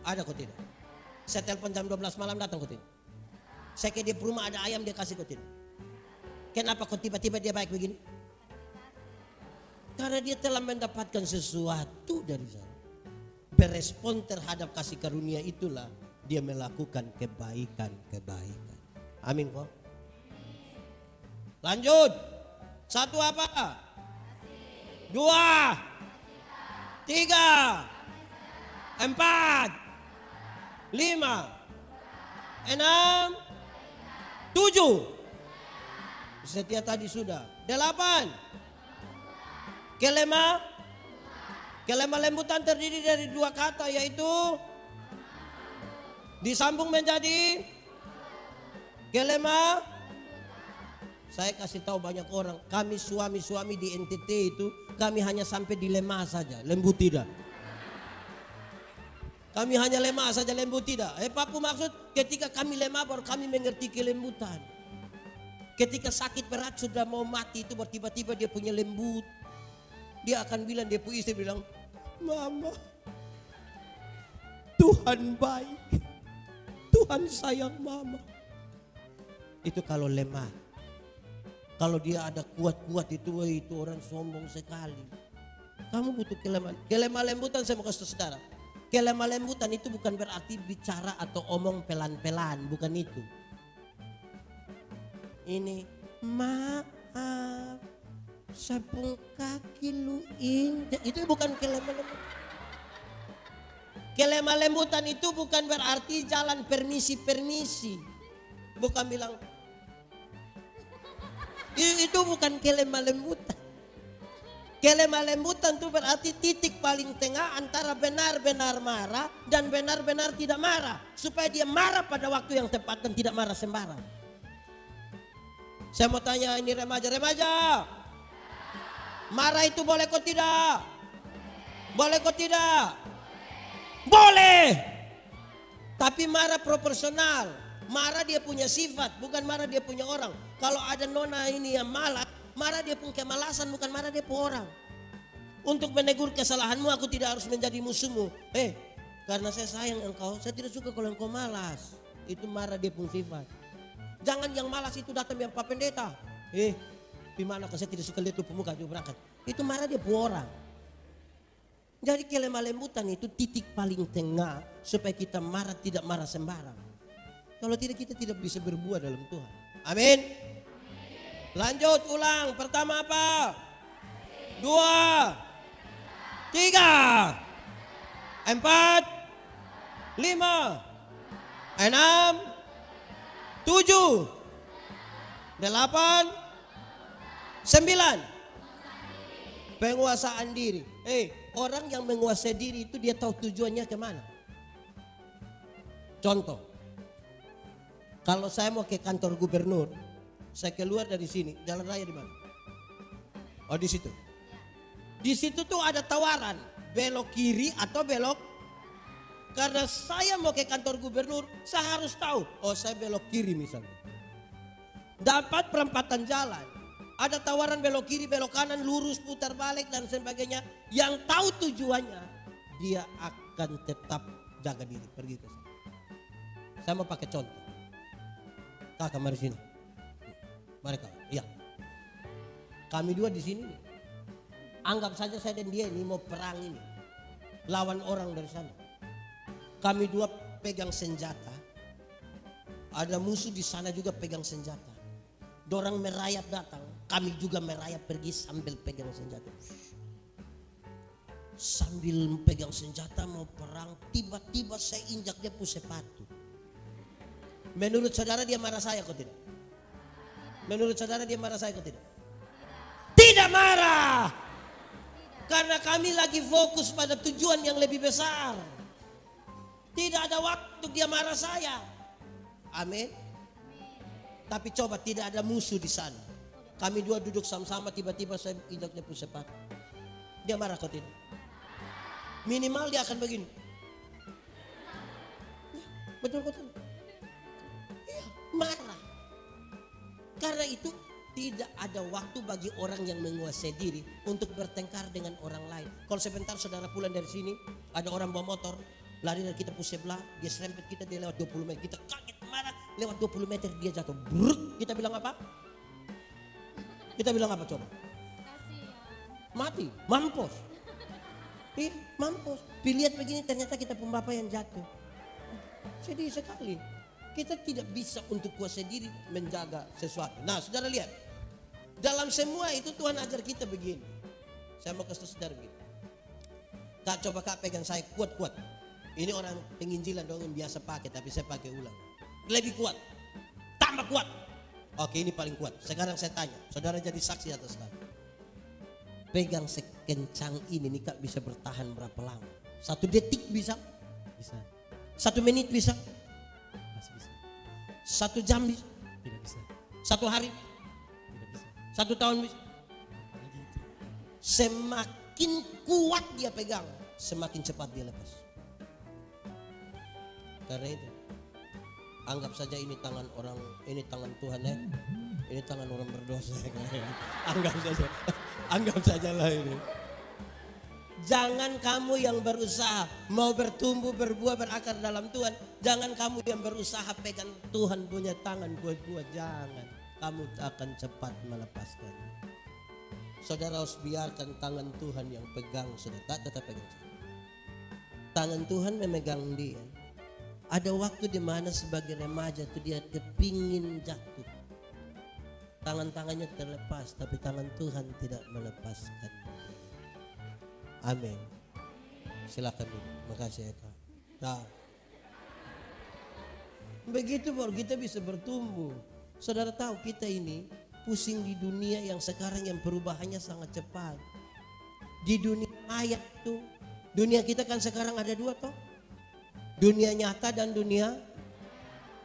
Ada kok tidak? Saya telepon jam 12 malam datang kok tidak? Saya ke dia rumah ada ayam dia kasih kok tidak? Kenapa kok tiba-tiba dia baik begini? Karena dia telah mendapatkan sesuatu dari saya. Berespon terhadap kasih karunia itulah dia melakukan kebaikan. Amin kok. Lanjut. 1 apa? 2, 3, 4, 5, 6, 7. Setia tadi sudah. 8. Kelema lembutan terdiri dari 2 kata yaitu disambung menjadi kelema. Saya kasih tahu banyak orang, kami suami-suami di NTT itu kami hanya sampai di lemah saja, lembu tidak. Kami hanya lemah saja, lembut tidak. Papu maksud ketika kami lemah baru kami mengerti kelembutan. Ketika sakit berat sudah mau mati itu baru tiba-tiba dia punya lembut. Dia akan bilang, dia punya istri bilang, Mama, Tuhan baik. Tuhan sayang Mama. Itu kalau lemah. Kalau dia ada kuat-kuat itu orang sombong sekali. Kamu butuh kelemah. Kelemah lembutan saya mau kasih saudara. Kelemah lembutan itu bukan berarti bicara atau omong pelan-pelan, bukan itu. Ini maaf, sabung kaki lu itu bukan kelemah lembutan. Kelemah lembutan itu bukan berarti jalan permisi-permisi. Bukan bilang, itu bukan kelemah lembutan. Kelemah lembutan itu berarti titik paling tengah antara benar-benar marah dan benar-benar tidak marah. Supaya dia marah pada waktu yang tepat dan tidak marah sembarang. Saya mau tanya ini remaja-remaja. Marah itu boleh kok tidak? Boleh kok tidak? Boleh. Tapi marah proporsional. Marah dia punya sifat, bukan marah dia punya orang. Kalau ada nona ini yang malas, marah dia pun kemalasan, bukan marah dia pun orang. Untuk menegur kesalahanmu aku tidak harus menjadi musuhmu. Karena saya sayang engkau, saya tidak suka kalau engkau malas. Itu marah dia pun sifat. Jangan yang malas itu datang yang Pak Pendeta. Gimana kalau saya tidak suka lihat lu pemuka dia berangkat. Itu marah dia pun orang. Jadi kelemah lembutan itu titik paling tengah supaya kita marah tidak marah sembarang. Kalau tidak kita tidak bisa berbuat dalam Tuhan. Amin. Lanjut ulang. Pertama apa? 2, 3, 4, 5, 6, 7, 8, 9. Penguasaan diri. Orang yang menguasai diri itu dia tahu tujuannya kemana. Contoh. Kalau saya mau ke kantor gubernur, saya keluar dari sini, jalan raya di mana? Oh di situ. Di situ tuh ada tawaran, belok kiri atau belok. Karena saya mau ke kantor gubernur, saya harus tahu. Oh saya belok kiri misalnya. Dapat perempatan jalan. Ada tawaran belok kiri, belok kanan, lurus, putar balik dan sebagainya. Yang tahu tujuannya, dia akan tetap jaga diri, pergi ke sana. Saya mau pakai contoh. Kakak mari sini. Mari kak. Iya. Kami dua di sini. Anggap saja saya dan dia ini mau perang ini. Lawan orang dari sana. Kami dua pegang senjata. Ada musuh di sana juga pegang senjata. Dorang merayap datang. Kami juga merayap pergi sambil pegang senjata. Sambil pegang senjata mau perang. Tiba-tiba saya injak dia punya sepatu. Menurut saudara dia marah saya kok tidak? Menurut saudara dia marah saya kok tidak? Tidak marah. Karena kami lagi fokus pada tujuan yang lebih besar. Tidak ada waktu dia marah saya. Amin. Tapi coba tidak ada musuh di sana. Kami dua duduk sama-sama tiba-tiba saya injak dia punya sepatu. Dia marah kok tidak? Minimal dia akan begini. Betul-betul. Marah. Karena itu tidak ada waktu bagi orang yang menguasai diri untuk bertengkar dengan orang lain. Kalau sebentar saudara pulang dari sini, ada orang bawa motor, lari dari kita pus sebelah, dia serempet kita, dia lewat 20 meter. Kita kaget marah, lewat 20 meter dia jatuh. Brrr, kita bilang apa? Kita bilang apa coba? Mati, mampus. Mampus. Lihat begini ternyata kita pun bapak yang jatuh. Sedih sekali. Kita tidak bisa untuk kuasai diri menjaga sesuatu. Nah saudara lihat. Dalam semua itu Tuhan ajar kita begini. Saya mau kasih saudara begini. Kak coba kak pegang saya kuat-kuat. Ini orang penginjilan dong yang biasa pakai. Tapi saya pakai ulang. Lebih kuat. Tambah kuat. Oke ini paling kuat. Sekarang saya tanya. Saudara jadi saksi atas kami. Pegang sekencang ini nih kak bisa bertahan berapa lama? 1 detik bisa? Bisa. 1 menit bisa? 1 jam bisa? Tidak bisa. 1 hari? Tidak bisa. 1 tahun bisa? Semakin kuat dia pegang, semakin cepat dia lepas. Karena itu anggap saja ini tangan orang, ini tangan Tuhan ya. Ini tangan orang berdosa. Anggap saja. Anggap sajalah ini. Jangan kamu yang berusaha mau bertumbuh, berbuah, berakar dalam Tuhan. Jangan kamu yang berusaha pegang Tuhan punya tangan buat-buat. Jangan. Kamu akan cepat melepaskan. Saudara harus biarkan tangan Tuhan yang pegang. Saudara tetap pegang. Tangan Tuhan memegang dia. Ada waktu di mana sebagai remaja itu dia kepingin jatuh. Tangan-tangannya terlepas, tapi tangan Tuhan tidak melepaskan. Amin. Silakan dulu. Makasih ya Kak. Nah, begitu baru kita bisa bertumbuh. Saudara tahu kita ini pusing di dunia yang sekarang yang perubahannya sangat cepat. Di dunia maya itu, dunia kita kan sekarang ada dua toh. Dunia nyata dan dunia.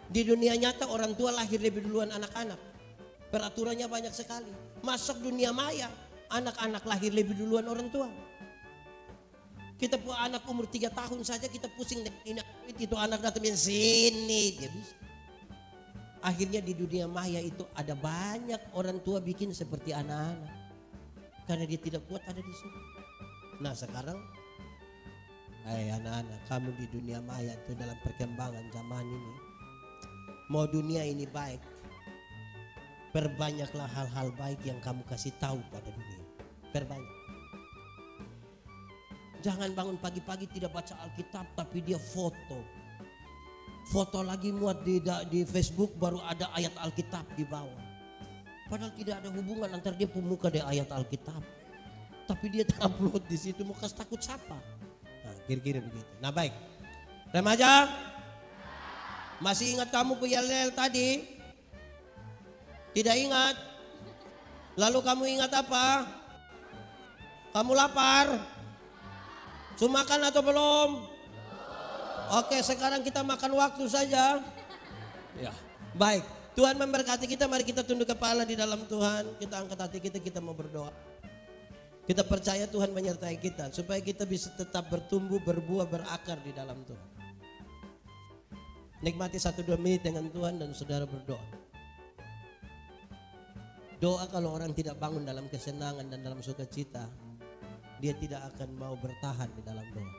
Di dunia nyata orang tua lahir lebih duluan anak-anak. Peraturannya banyak sekali. Masuk dunia maya, anak-anak lahir lebih duluan orang tua. Kita punya anak umur 3 tahun saja kita pusing dengan itu anak datang sini dia bisa. Akhirnya di dunia maya itu ada banyak orang tua bikin seperti anak-anak. Karena dia tidak kuat ada di situ. Nah sekarang, hai anak-anak, kamu di dunia maya itu dalam perkembangan zaman ini. Mau dunia ini baik, perbanyaklah hal-hal baik yang kamu kasih tahu pada dunia. Perbanyak. Jangan bangun pagi-pagi tidak baca Alkitab tapi dia foto. Foto lagi muat di Facebook baru ada ayat Alkitab di bawah. Padahal tidak ada hubungan antara dia pemuka dan ayat Alkitab. Tapi dia upload di situ mau kasih takut siapa? Nah, kira-kira begitu. Nah baik. Remaja, masih ingat kamu yel-yel tadi? Tidak ingat? Lalu kamu ingat apa? Kamu lapar? Sudah makan atau belum? Oke, sekarang kita makan waktu saja. Ya, baik. Tuhan memberkati kita, mari kita tunduk kepala di dalam Tuhan. Kita angkat hati kita, kita mau berdoa. Kita percaya Tuhan menyertai kita supaya kita bisa tetap bertumbuh, berbuah, berakar di dalam Tuhan. Nikmati 1-2 menit dengan Tuhan dan saudara berdoa. Doa kalau orang tidak bangun dalam kesenangan dan dalam sukacita, dia tidak akan mau bertahan di dalam doa.